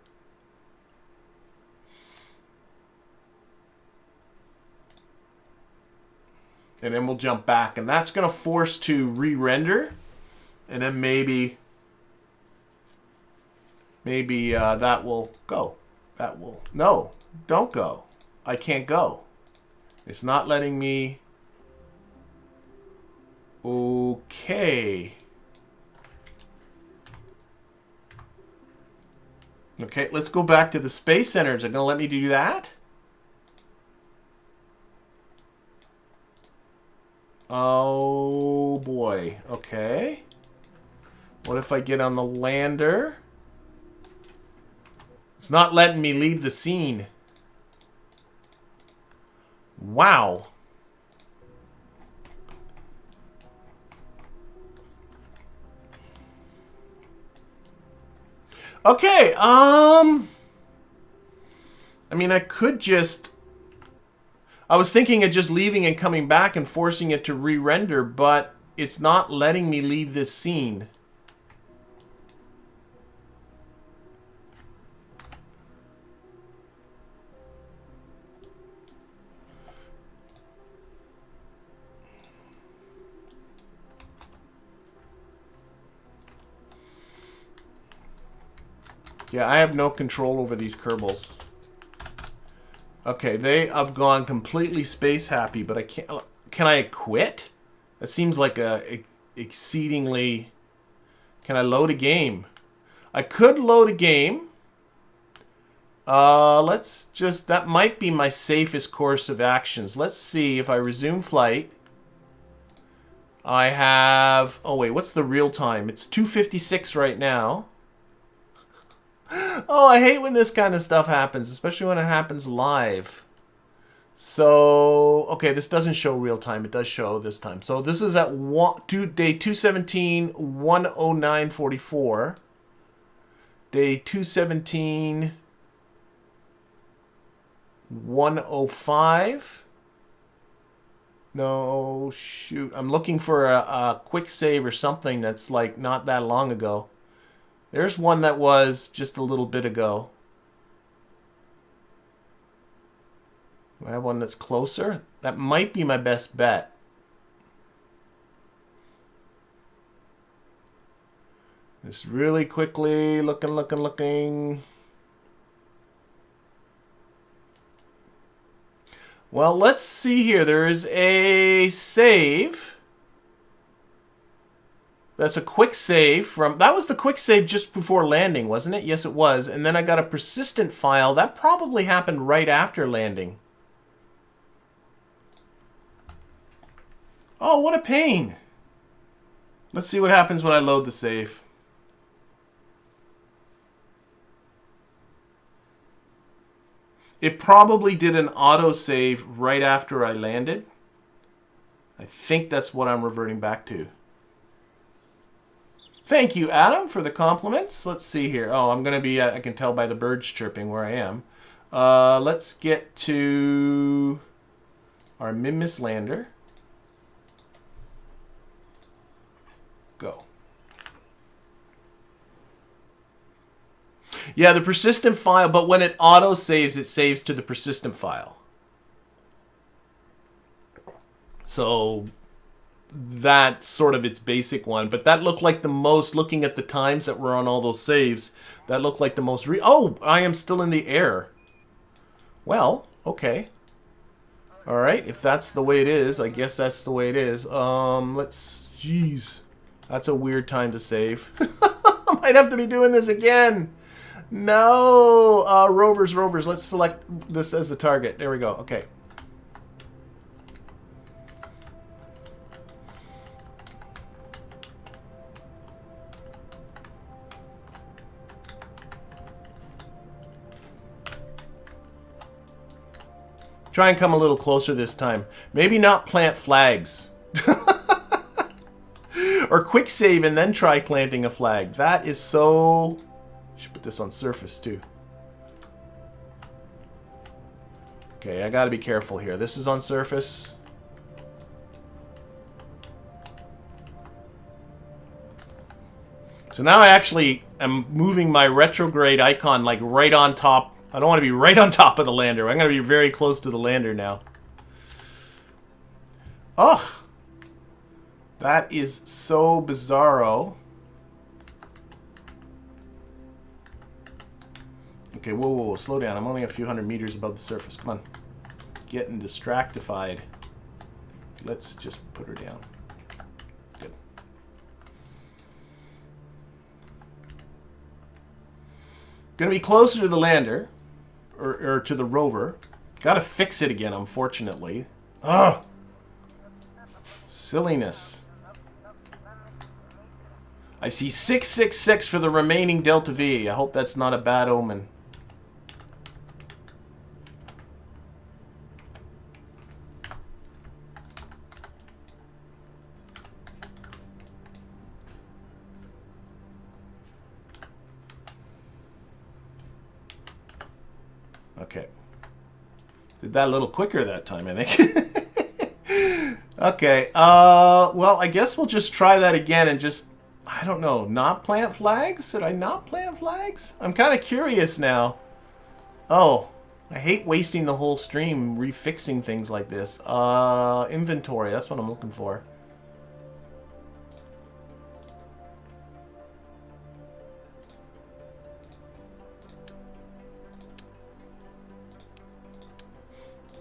And then we'll jump back. And that's going to force to re-render. And then maybe that will go. That will... No, don't go. I can't go. It's not letting me... Okay. Okay, let's go back to the Space Center. Is it going to let me do that? Oh, boy. Okay. What if I get on the lander? It's not letting me leave the scene. Wow. Okay, I mean, I could just... I was thinking of just leaving and coming back and forcing it to re-render, but it's not letting me leave this scene. Yeah, I have no control over these Kerbals. Okay, they have gone completely space happy, but I can't... Can I quit? That seems like a exceedingly... Can I load a game? I could load a game. Let's just... That might be my safest course of actions. Let's see if I resume flight. I have... Oh, wait, what's the real time? It's 2:56 right now. Oh, I hate when this kind of stuff happens, especially when it happens live. So, okay, this doesn't show real time. It does show this time. So this is at day 217, 109:44. Day 217, 105. No, shoot. I'm looking for a quick save or something that's like not that long ago. There's one that was just a little bit ago. Do I have one that's closer? That might be my best bet. Just really quickly looking. Well, let's see here. There is a save. That's a quick save from... That was the quick save just before landing, wasn't it? Yes, it was. And then I got a persistent file. That probably happened right after landing. Oh, what a pain. Let's see what happens when I load the save. It probably did an autosave right after I landed. I think that's what I'm reverting back to. Thank you, Adam, for the compliments. Let's see here. Oh, I'm going to be... I can tell by the birds chirping where I am. Let's get to our Minmus lander. Go. Yeah, the persistent file, but when it auto-saves, it saves to the persistent file. So... That's sort of its basic one, but that looked like the most, looking at the times that were on all those saves, that looked like the most oh, I am still in the air. Well, okay. Alright, if that's the way it is, I guess that's the way it is. Jeez. That's a weird time to save. I might have to be doing this again. No. Rovers. Let's select this as the target. There we go. Okay. Try and come a little closer this time. Maybe not plant flags. Or quick save and then try planting a flag. That is so... Should put this on surface too. Okay, I gotta be careful here. This is on surface. So now I actually am moving my retrograde icon like right on top. I don't want to be right on top of the lander. I'm going to be very close to the lander now. Oh, that is so bizarro. Okay, whoa, slow down. I'm only a few hundred meters above the surface. Come on. Getting distractified. Let's just put her down. Gonna be closer to the lander. Or to the rover. Gotta fix it again, unfortunately. Ugh! Silliness. I see 666 for the remaining Delta V. I hope that's not a bad omen. Okay. Did that a little quicker that time, I think. Okay. Well, I guess we'll just try that again and just, I don't know, not plant flags? Should I not plant flags? I'm kind of curious now. Oh, I hate wasting the whole stream refixing things like this. Inventory, that's what I'm looking for.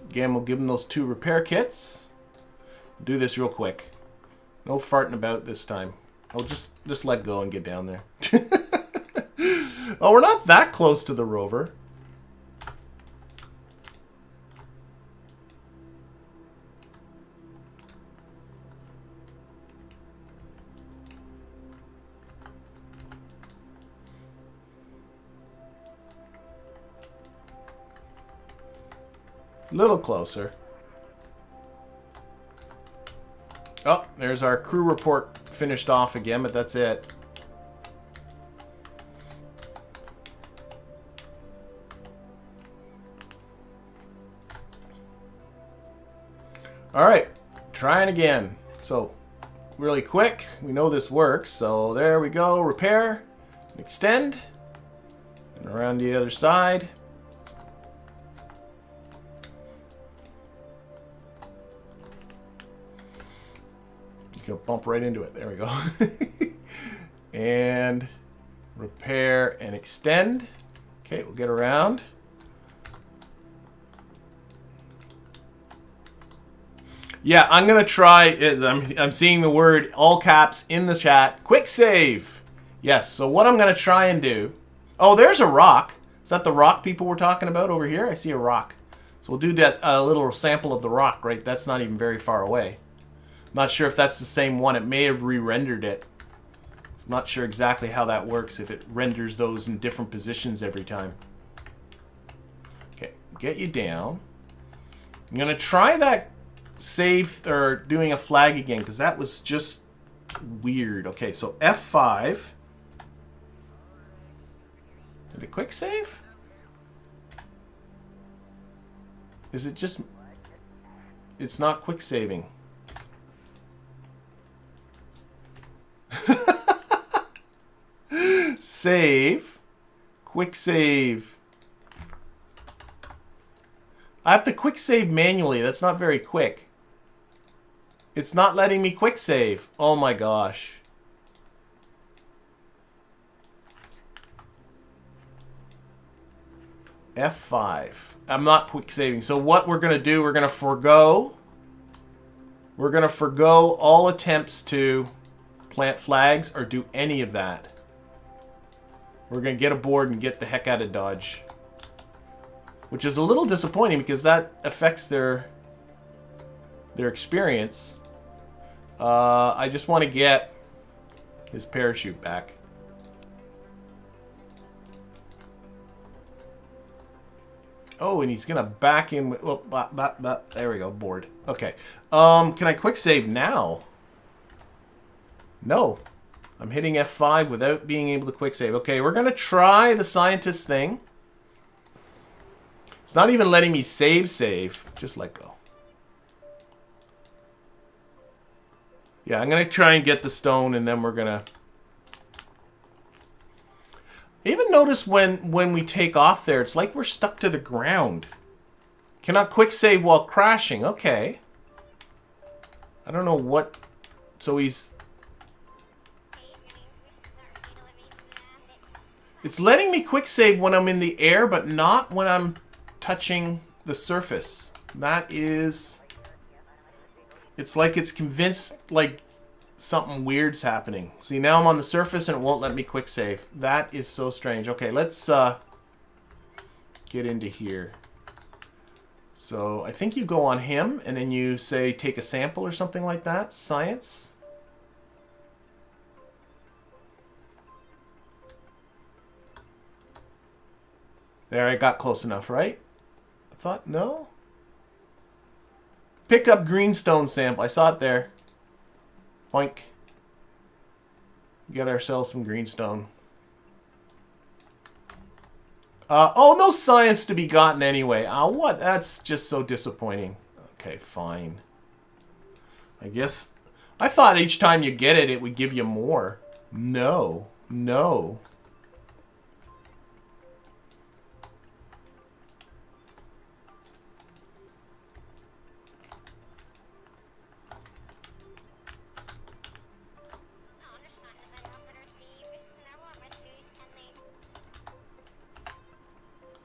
Again, we'll give them those 2 repair kits. Do this real quick. No farting about this time. I'll just let go and get down there. Oh, we're not that close to the rover. A little closer. Oh, there's our crew report finished off again, but that's it. All right, trying again. So, really quick, we know this works. So there we go, repair, extend, and around the other side. You'll bump right into it. There we go. And repair and extend. Okay, we'll get around. Yeah, I'm gonna try. I'm seeing the word all caps in the chat. Quick save. Yes. So what I'm gonna try and do. Oh, there's a rock. Is that the rock people were talking about over here? I see a rock. So we'll do that, a little sample of the rock. Right. That's not even very far away. Not sure if that's the same one. It may have re-rendered it. I'm not sure exactly how that works, if it renders those in different positions every time. Okay, get you down. I'm going to try that save, or doing a flag again, because that was just weird. Okay, so F5. Did it quick save? Is it just... It's not quick saving. Save. Quick save. I have to quick save manually. That's not very quick. It's not letting me quick save. Oh my gosh. F5. I'm not quick saving. So what we're going to do, we're going to forgo. We're going to forgo all attempts to plant flags or do any of that. We're going to get aboard and get the heck out of Dodge. Which is a little disappointing because that affects their experience. I just want to get his parachute back. Oh, and he's going to back in with... Oh, there we go, board. Okay. Can I quick save now? No. I'm hitting F5 without being able to quick save. Okay, we're going to try the scientist thing. It's not even letting me save. Just let go. Yeah, I'm going to try and get the stone, and then we're going to... Even notice when we take off there, it's like we're stuck to the ground. Cannot quick save while crashing. Okay. I don't know what... So he's... It's letting me quick save when I'm in the air, but not when I'm touching the surface. That is... It's like it's convinced, like, something weird's happening. See, now I'm on the surface and it won't let me quick save. That is so strange. Okay, let's get into here. So I think you go on him and then you say take a sample or something like that. Science. There, I got close enough, right? I thought, no? Pick up greenstone sample. I saw it there. Boink. Get ourselves some greenstone. Oh, no science to be gotten anyway. What? That's just so disappointing. Okay, fine. I guess... I thought each time you get it, it would give you more. No. No.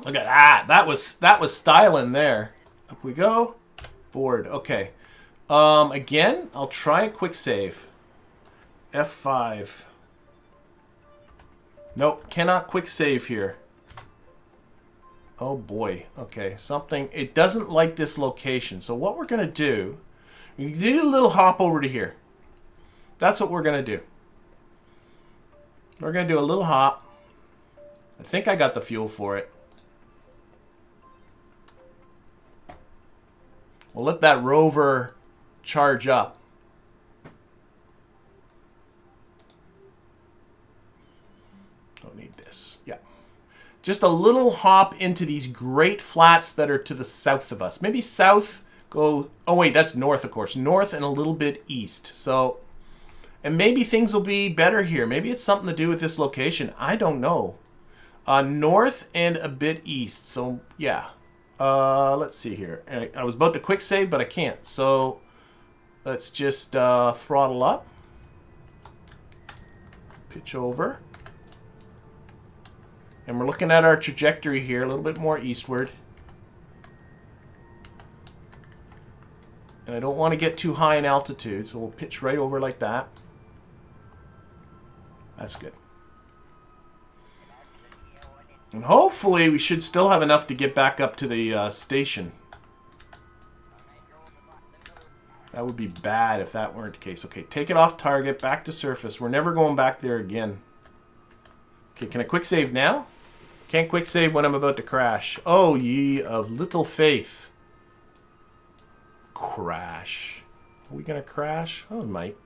Look at that. That was styling there. Up we go. Board. Okay. Again, I'll try a quick save. F5. Nope, cannot quick save here. Oh boy. Okay, something. It doesn't like this location. So what we're going to do, you do a little hop over to here. That's what we're going to do. We're going to do a little hop. I think I got the fuel for it. We'll let that rover charge up. Don't need this. Yeah. Just a little hop into these great flats that are to the south of us. Maybe south, go... Oh, wait, that's north, of course. North and a little bit east. So, and maybe things will be better here. Maybe it's something to do with this location. I don't know. North and a bit east. So, yeah. Let's see here. I was about to quick save, but I can't. So let's just throttle up. Pitch over. And we're looking at our trajectory here, a little bit more eastward. And I don't want to get too high in altitude, so we'll pitch right over like that. That's good. And hopefully we should still have enough to get back up to the station. That would be bad if that weren't the case. Okay, take it off target, back to surface. We're never going back there again. Okay, can I quick save now? Can't quick save when I'm about to crash. Oh, ye of little faith. Crash. Are we going to crash? Oh, it might.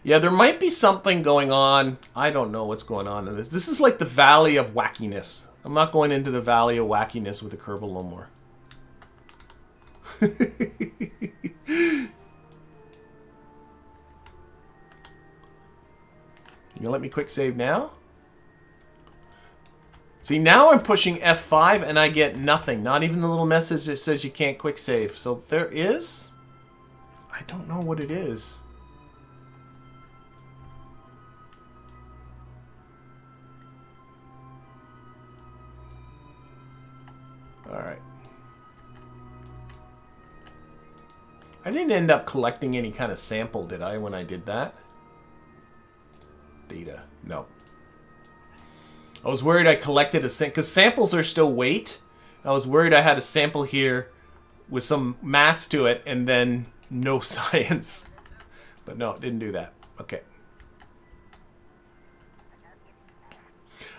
Yeah, there might be something going on. I don't know what's going on in this. This is like the Valley of Wackiness. I'm not going into the Valley of Wackiness with the Kerbal no more. You gonna let me quick save now? See, now I'm pushing F5 and I get nothing. Not even the little message that says you can't quick save. So there is... I don't know what it is. Alright. I didn't end up collecting any kind of sample, did I, when I did that? Data. No. I was worried I collected a sample, because samples are still weight. I was worried I had a sample here with some mass to it and then no science. But no, it didn't do that. Okay.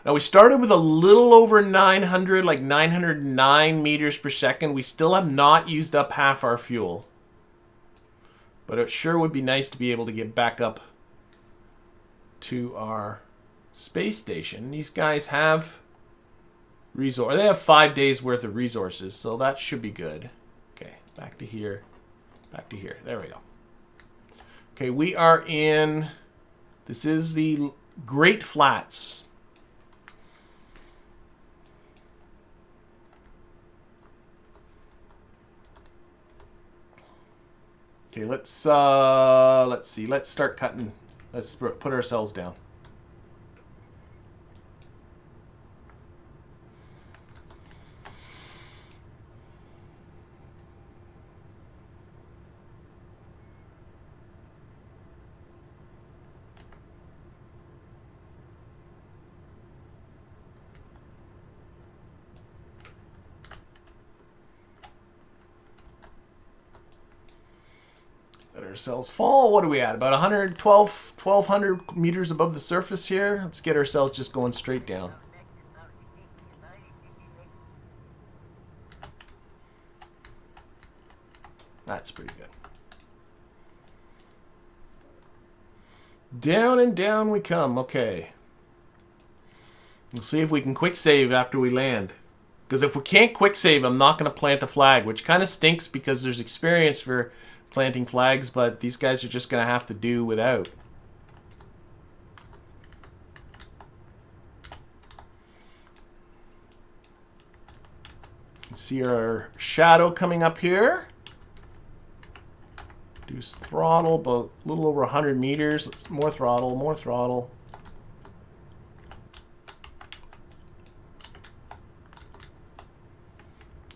Now we started with a little over 900, like 909 meters per second. We still have not used up half our fuel. But it sure would be nice to be able to get back up to our space station. These guys have resource. They have 5 days worth of resources, so that should be good. Okay, back to here. Back to here. There we go. Okay, we are in... This is the Great Flats. Okay, let's see. Let's start cutting. Let's put ourselves down. ourselves fall. What are we at? About 112, 1,200 meters above the surface here. Let's get ourselves just going straight down. That's pretty good. Down and down we come. Okay. We'll see if we can quick save after we land. Because if we can't quick save, I'm not going to plant a flag, which kind of stinks because there's experience for planting flags, but these guys are just going to have to do without. See our shadow coming up here. Reduce throttle, about a little over 100 meters. Let's more throttle, more throttle.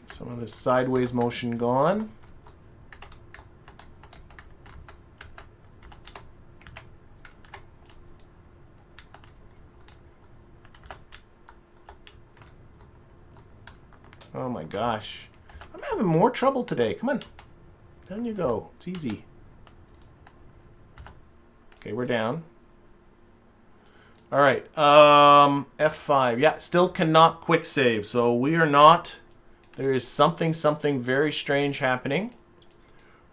Some of this sideways motion gone. Oh my gosh. I'm having more trouble today. Come on. Down you go. It's easy. Okay, we're down. All right. F5. Yeah, still cannot quick save. So we are not... There is something very strange happening.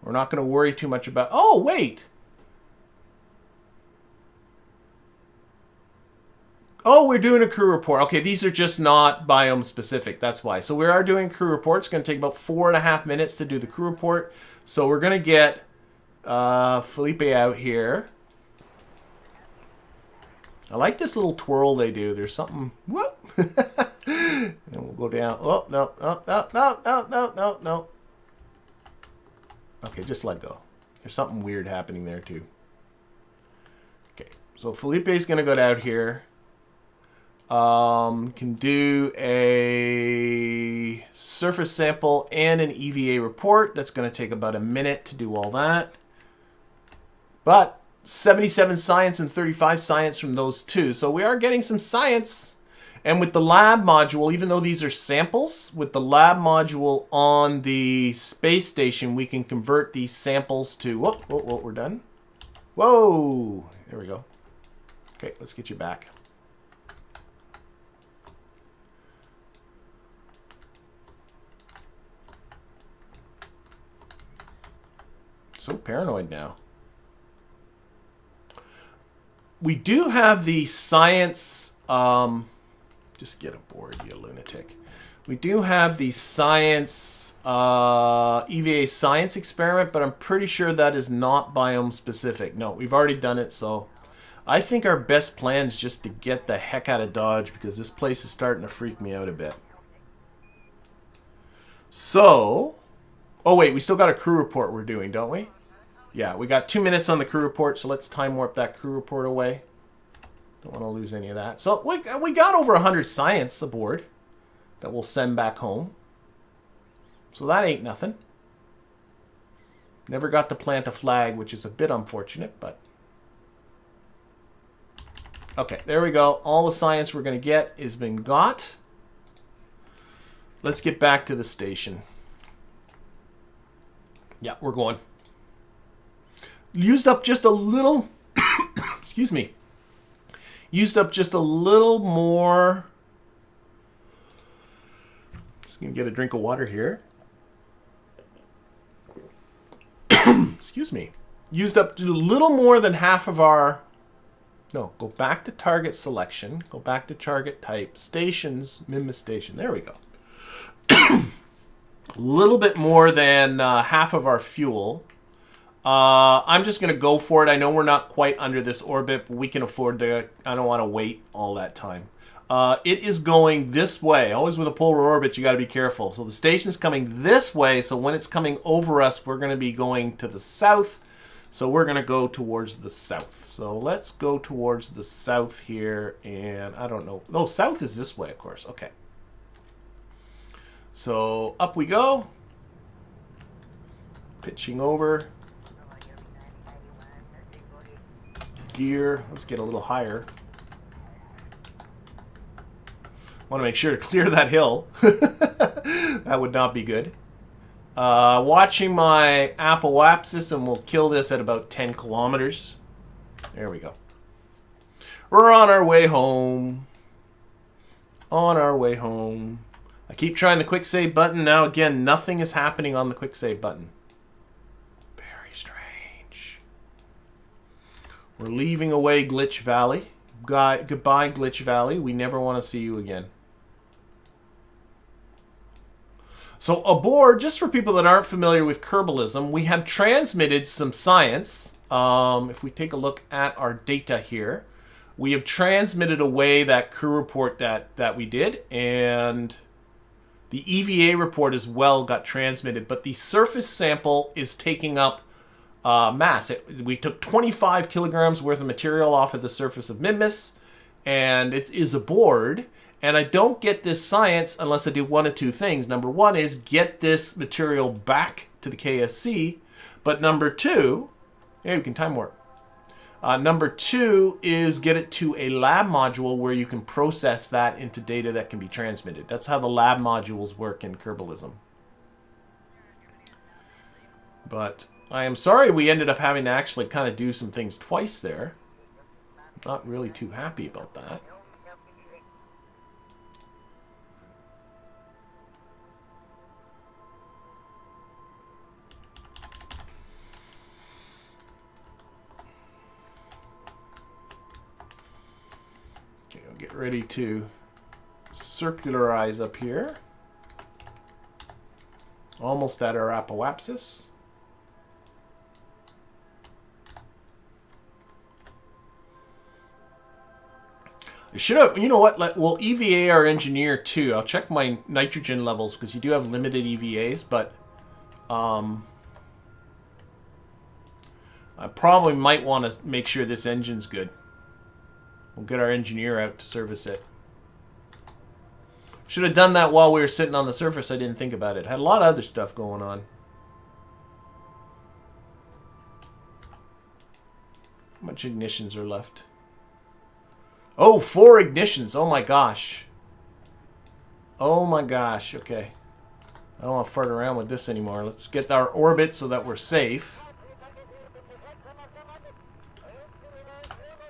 We're not going to worry too much about... Oh, wait! Oh, we're doing a crew report. Okay, these are just not biome specific. That's why. So we are doing crew reports. It's going to take about 4.5 minutes to do the crew report. So we're going to get Felipe out here. I like this little twirl they do. There's something... Whoop! And we'll go down. Oh, no, no, no, no, no, no, no, no. Okay, just let go. There's something weird happening there, too. Okay, so Felipe's going to go down here. Can do a surface sample and an EVA report. That's going to take about a minute to do all that. But 77 science and 35 science from those two. So we are getting some science. And with the lab module, even though these are samples, with the lab module on the space station, we can convert these samples to... Whoa, whoa, whoa, we're done. Whoa! There we go. Okay, let's get you back. So paranoid now. We do have the science... just get aboard, you lunatic. We do have the science, EVA science experiment, but I'm pretty sure that is not biome specific. No, we've already done it, so I think our best plan is just to get the heck out of Dodge because this place is starting to freak me out a bit. So, oh wait, we still got a crew report we're doing, don't we? Yeah, we got 2 minutes on the crew report, so let's time warp that crew report away. Don't want to lose any of that. So we got over 100 science aboard that we'll send back home. So that ain't nothing. Never got to plant a flag, which is a bit unfortunate, but... Okay, there we go. All the science we're going to get has been got. Let's get back to the station. Yeah, we're going. Used up just a little... Excuse me. Used up just a little more. Just gonna get a drink of water here. Excuse me. Used up a little more than half of our... No, go back to target selection. Go back to target type. Stations, Minmus Station. There we go. A little bit more than half of our fuel. I'm just going to go for it. I know we're not quite under this orbit, but we can afford to... I don't want to wait all that time. It is going this way. Always with a polar orbit, you got to be careful. So the station's coming this way, so when it's coming over us, we're going to be going to the south. So we're going to go towards the south. So let's go towards the south here, and I don't know. No, south is this way, of course. Okay. So up we go. Pitching over. Gear. Let's get a little higher. Want to make sure to clear that hill. That would not be good. Watching my apoapsis, and we'll kill this at about 10 kilometers. There we go. We're on our way home. On our way home. I keep trying the quick save button. Now again, nothing is happening on the quick save button. Very strange. We're leaving away Glitch Valley. Goodbye, Glitch Valley. We never want to see you again. So aboard, just for people that aren't familiar with Kerbalism, we have transmitted some science. If we take a look at our data here, we have transmitted away that crew report that we did, and the EVA report as well got transmitted, but the surface sample is taking up mass. We took 25 kilograms worth of material off of the surface of Minmus, and it is aboard. And I don't get this science unless I do one of two things. Number one is get this material back to the KSC. But number two, yeah, we can time warp. Number two is get it to a lab module where you can process that into data that can be transmitted. That's how the lab modules work in Kerbalism. But I am sorry we ended up having to actually kind of do some things twice there. Not really too happy about that. Get ready to circularize up here. Almost at our apoapsis. I should have, you know what, we'll EVA our engineer too. I'll check my nitrogen levels because you do have limited EVAs, but I probably might want to make sure this engine's good. We'll get our engineer out to service it. Should have done that while we were sitting on the surface. I didn't think about it. Had a lot of other stuff going on. How much ignitions are left? Oh, 4 ignitions. Oh my gosh. Oh my gosh. Okay. I don't want to fart around with this anymore. Let's get our orbit so that we're safe.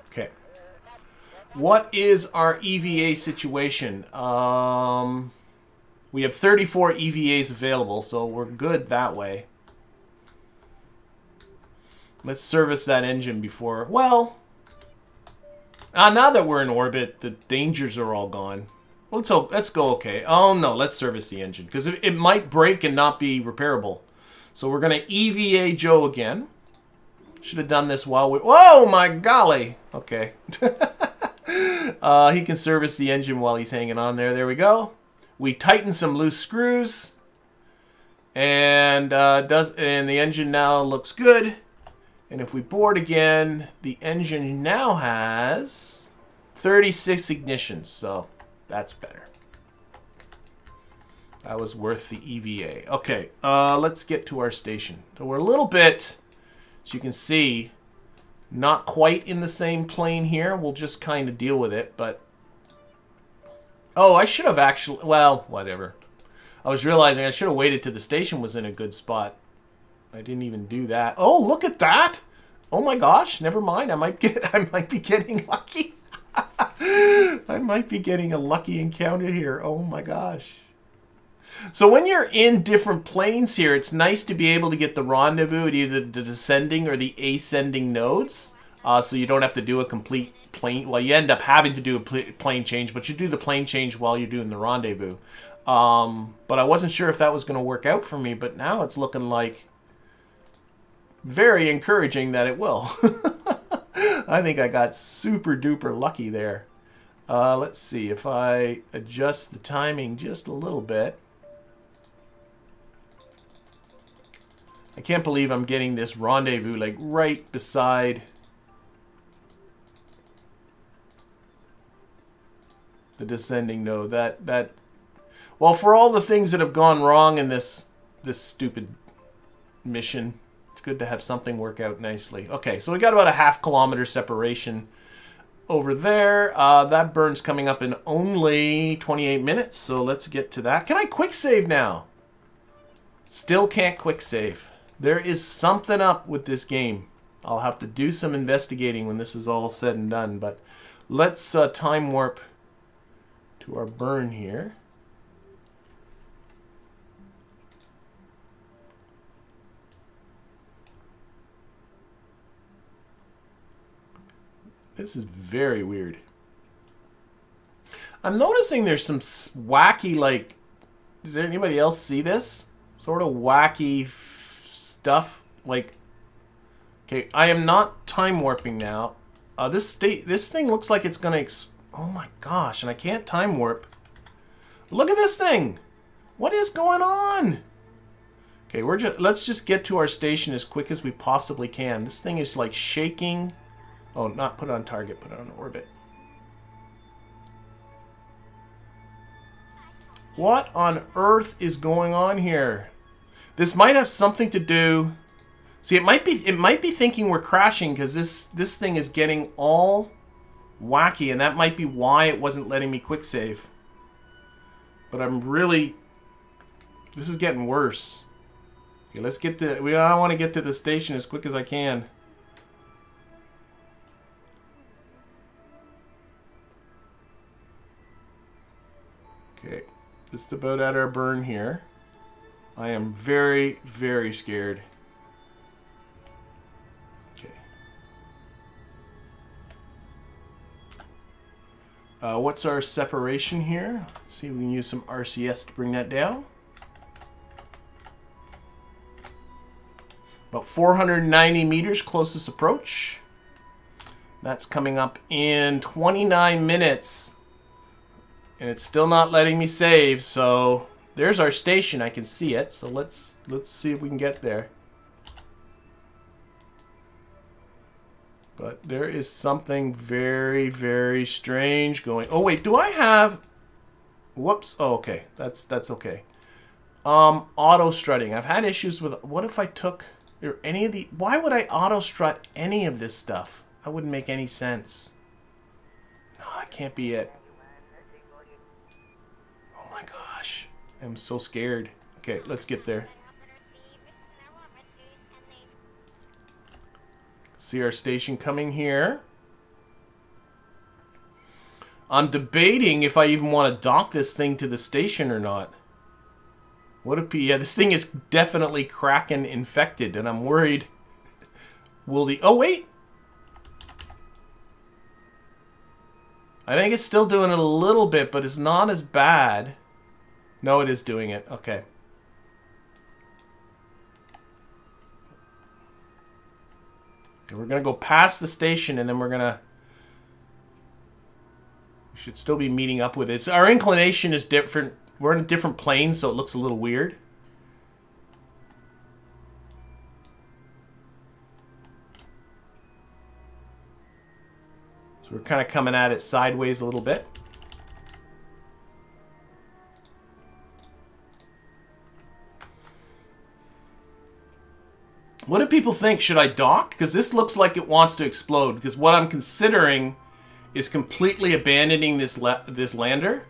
Okay. What is our EVA situation? We have 34 EVAs available, so we're good that way. Let's service that engine before... Well, now that we're in orbit, the dangers are all gone. Let's go okay. Oh, no, let's service the engine, because it might break and not be repairable. So we're going to EVA Joe again. Should have done this while we... Whoa, my golly! Okay. He can service the engine while he's hanging on there. There we go. We tighten some loose screws, and the engine now looks good. And if we board again, the engine now has 36 ignitions, so that's better. That was worth the EVA. Okay, let's get to our station. So we're a little bit, as you can see, not quite in the same plane here. We'll just kind of deal with it, but... Oh, I should have actually... Well, whatever. I was realizing I should have waited till the station was in a good spot. I didn't even do that. Oh, look at that! Oh my gosh, never mind. I might be getting lucky. I might be getting a lucky encounter here. Oh my gosh. So when you're in different planes here, it's nice to be able to get the rendezvous at either the descending or the ascending nodes. So you don't have to do a complete plane. Well, you end up having to do a plane change, but you do the plane change while you're doing the rendezvous. But I wasn't sure if that was going to work out for me, but now it's looking like very encouraging that it will. I think I got super duper lucky there. Let's see if I adjust the timing just a little bit. I can't believe I'm getting this rendezvous like right beside the descending node. Well, for all the things that have gone wrong in this stupid mission, it's good to have something work out nicely. Okay, so we got about a ½ kilometer separation over there. That burn's coming up in only 28 minutes, so let's get to that. Can I quick save now? Still can't quick save. There is something up with this game. I'll have to do some investigating when this is all said and done, but let's time warp to our burn here. This is very weird. I'm noticing there's some wacky, like, does there anybody else see this? Sort of wacky stuff, like, okay, I am not time warping now. This thing looks like it's gonna, oh my gosh, and I can't time warp. Look at this thing. What is going on? Okay, let's just get to our station as quick as we possibly can. This thing is like shaking. Oh, not put it on target, put it on orbit. What on earth is going on here? This might have something to do. See, it might be thinking we're crashing because this thing is getting all wacky, and that might be why it wasn't letting me quick save. But this is getting worse. Okay, let's get to. I want to get to the station as quick as I can. Okay, just about at our burn here. I am very, very scared. Okay. What's our separation here? See if we can use some RCS to bring that down. About 490 meters closest approach. That's coming up in 29 minutes. And it's still not letting me save, so there's our station. I can see it, so let's see if we can get there. But there is something very, very strange going. Oh wait, do I have? Whoops. Oh, okay. That's okay. Auto strutting. I've had issues with. What if I took or any of the? Why would I auto strut any of this stuff? That wouldn't make any sense. No, that can't be it. Oh my gosh. I'm so scared. Okay, let's get there. See our station coming here. I'm debating if I even want to dock this thing to the station or not. What if, yeah, this thing is definitely Kraken infected, and I'm worried. Will the, oh wait. I think it's still doing it a little bit, but it's not as bad. No, it is doing it. Okay. We're going to go past the station, and then we're going to... We should still be meeting up with it. So our inclination is different. We're in a different plane, so it looks a little weird. So we're kind of coming at it sideways a little bit. What do people think? Should I dock? Because this looks like it wants to explode. Because what I'm considering is completely abandoning this lander.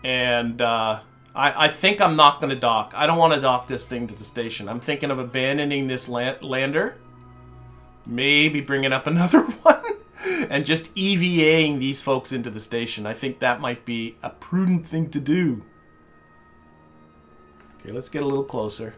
And I think I'm not going to dock. I don't want to dock this thing to the station. I'm thinking of abandoning this lander. Maybe bringing up another one. And just EVAing these folks into the station. I think that might be a prudent thing to do. Okay, let's get a little closer.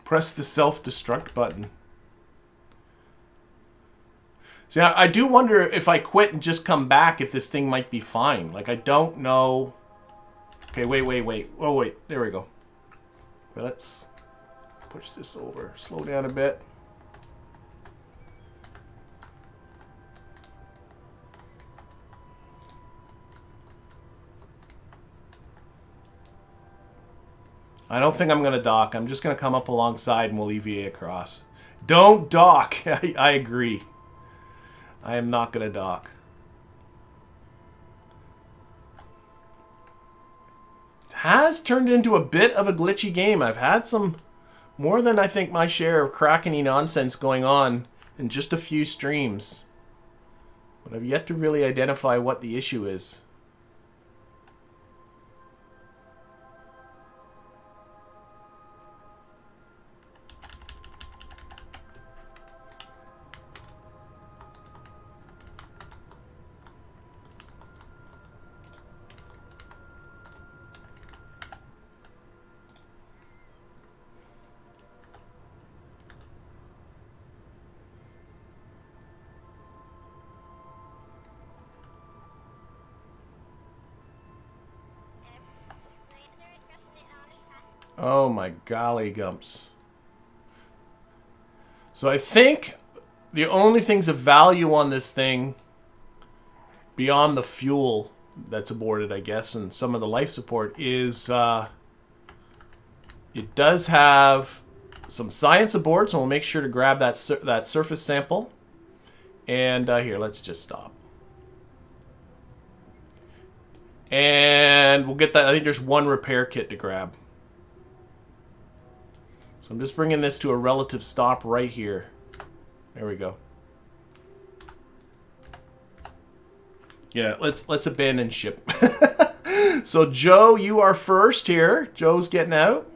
Press the self-destruct button. See, I do wonder if I quit and just come back, if this thing might be fine. Like, I don't know. Okay, wait. Oh, wait. There we go. Okay, let's push this over. Slow down a bit. I don't think I'm going to dock. I'm just going to come up alongside and we'll EVA across. Don't dock! I agree. I am not going to dock. has turned into a bit of a glitchy game. I've had some more than I think my share of Kraken-y nonsense going on in just a few streams. But I've yet to really identify what the issue is. Oh my golly gumps. So I think the only things of value on this thing, beyond the fuel that's aborted, I guess, and some of the life support, is it does have some science aboard, so we'll make sure to grab that surface sample. And here, let's just stop. And we'll get that. I think there's one repair kit to grab. So I'm just bringing this to a relative stop right here. There we go. Yeah, let's abandon ship. So Joe, you are first here. Joe's getting out.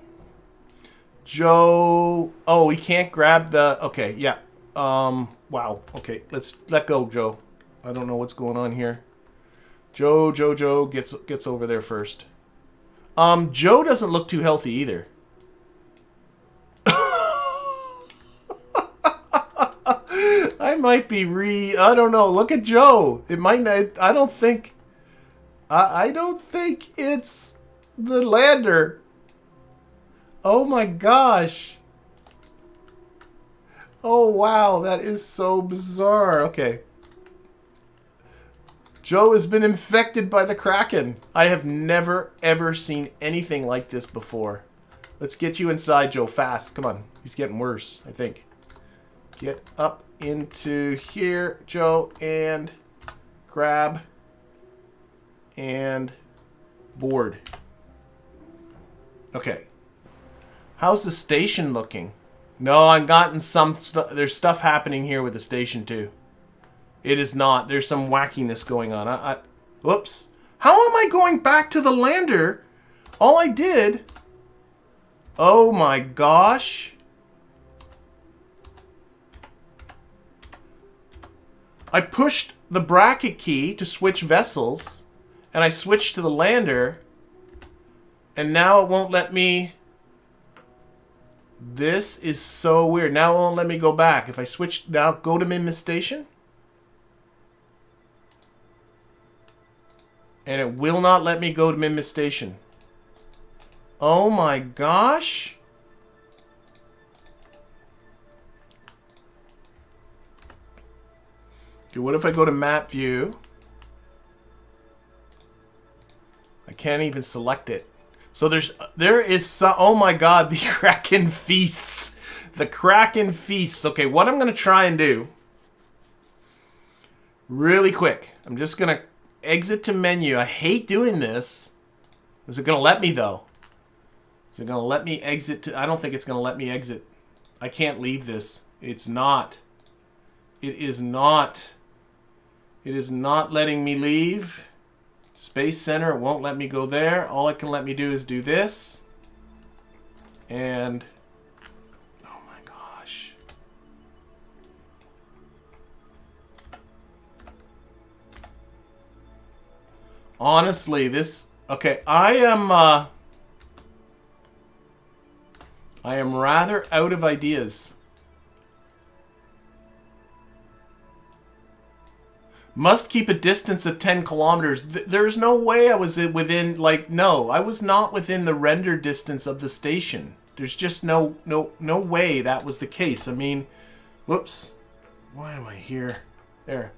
Joe, oh, we can't grab the. Okay, yeah. Wow. Okay, let's let go, Joe. I don't know what's going on here. Joe gets over there first. Joe doesn't look too healthy either. I might be I don't know. Look at Joe. It might not. I don't think it's the lander. Oh my gosh. Oh wow, that is so bizarre. Okay. Joe has been infected by the Kraken. I have never ever seen anything like this before. Let's get you inside, Joe, fast. Come on. He's getting worse, I think. Get up into here, Joe, and grab and board. Okay. How's the station looking? No, I've gotten some there's stuff happening here with the station too. It is not. There's some wackiness going on. Whoops. How am I going back to the lander? All I did. Oh my gosh. I pushed the bracket key to switch vessels, and I switched to the lander, and now it won't let me. This is so weird. Now it won't let me go back. If I switch, now go to Minmus Station, and it will not let me go to Minmus Station. Oh my gosh. Okay, what if I go to map view? I can't even select it. So there is some, oh my god, the Kraken feasts. The Kraken feasts. Okay, what I'm gonna try and do really quick. I'm just gonna exit to menu. I hate doing this. Is it gonna let me though? Is it gonna let me exit to, I don't think it's gonna let me exit. I can't leave this. It's not. It is not. It is not letting me leave. Space Center, it won't let me go there. All it can let me do is do this. And, oh my gosh. Honestly, this, okay, I am rather out of ideas. Must keep a distance of 10 kilometers. There's no way I was within, like, no. I was not within the render distance of the station. There's just no way that was the case. I mean, whoops. Why am I here? There.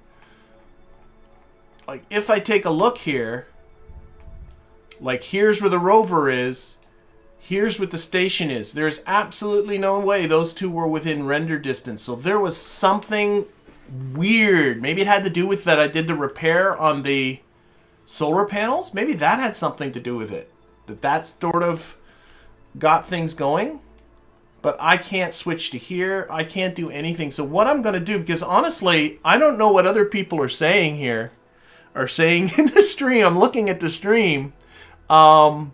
Like, if I take a look here, like, here's where the rover is. Here's what the station is. There's absolutely no way those two were within render distance. So there was something weird. Maybe it had to do with that I did the repair on the solar panels. Maybe that had something to do with it. that sort of got things going. But I can't switch to here. I can't do anything. So what I'm going to do, because honestly, I don't know what other people are saying here, are saying in the stream. I'm looking at the stream. I'm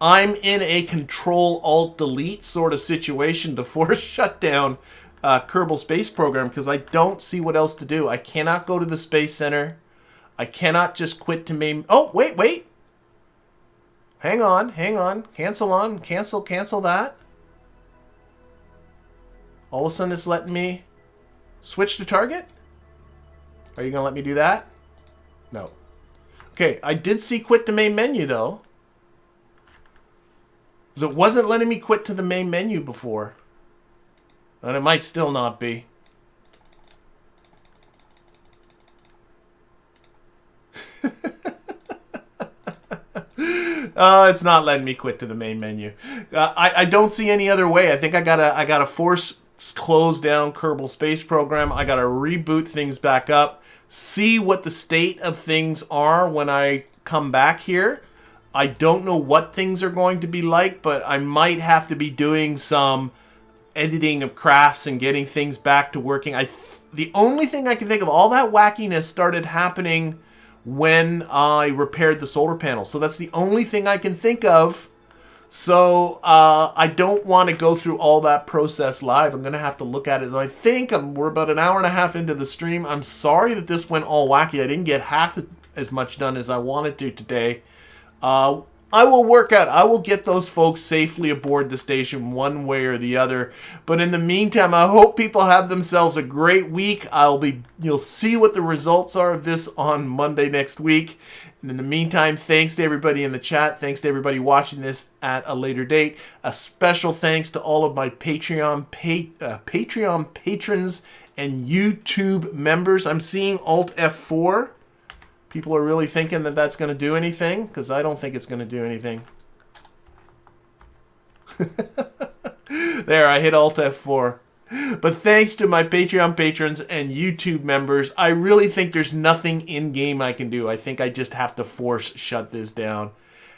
in a Control-Alt-Delete sort of situation to force shut down Kerbal Space Program because I don't see what else to do. I cannot go to the Space Center. I cannot just quit to main... Oh, wait. Hang on. Cancel that. All of a sudden it's letting me switch to target? Are you going to let me do that? No. Okay, I did see quit to main menu though. Because it wasn't letting me quit to the main menu before. And it might still not be. It's not letting me quit to the main menu. I don't see any other way. I think I gotta force close down Kerbal Space Program. I gotta reboot things back up. See what the state of things are when I come back here. I don't know what things are going to be like, but I might have to be doing some editing of crafts and getting things back to working. The only thing I can think of, all that wackiness started happening when I repaired the solar panel. So that's the only thing I can think of. So I don't want to go through all that process live. I'm going to have to look at it. I think we're about an hour and a half into the stream. I'm sorry that this went all wacky. I didn't get half as much done as I wanted to today. I will work out. I will get those folks safely aboard the station one way or the other. But in the meantime, I hope people have themselves a great week. You'll see what the results are of this on Monday next week. And in the meantime, thanks to everybody in the chat. Thanks to everybody watching this at a later date. A special thanks to all of my Patreon patrons and YouTube members. I'm seeing Alt F4. People are really thinking that that's going to do anything, because I don't think it's going to do anything. There, I hit Alt F4. But thanks to my Patreon patrons and YouTube members, I really think there's nothing in-game I can do. I think I just have to force shut this down.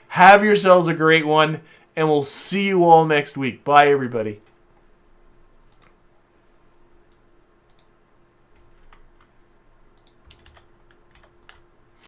Have yourselves a great one, and we'll see you all next week. Bye, everybody.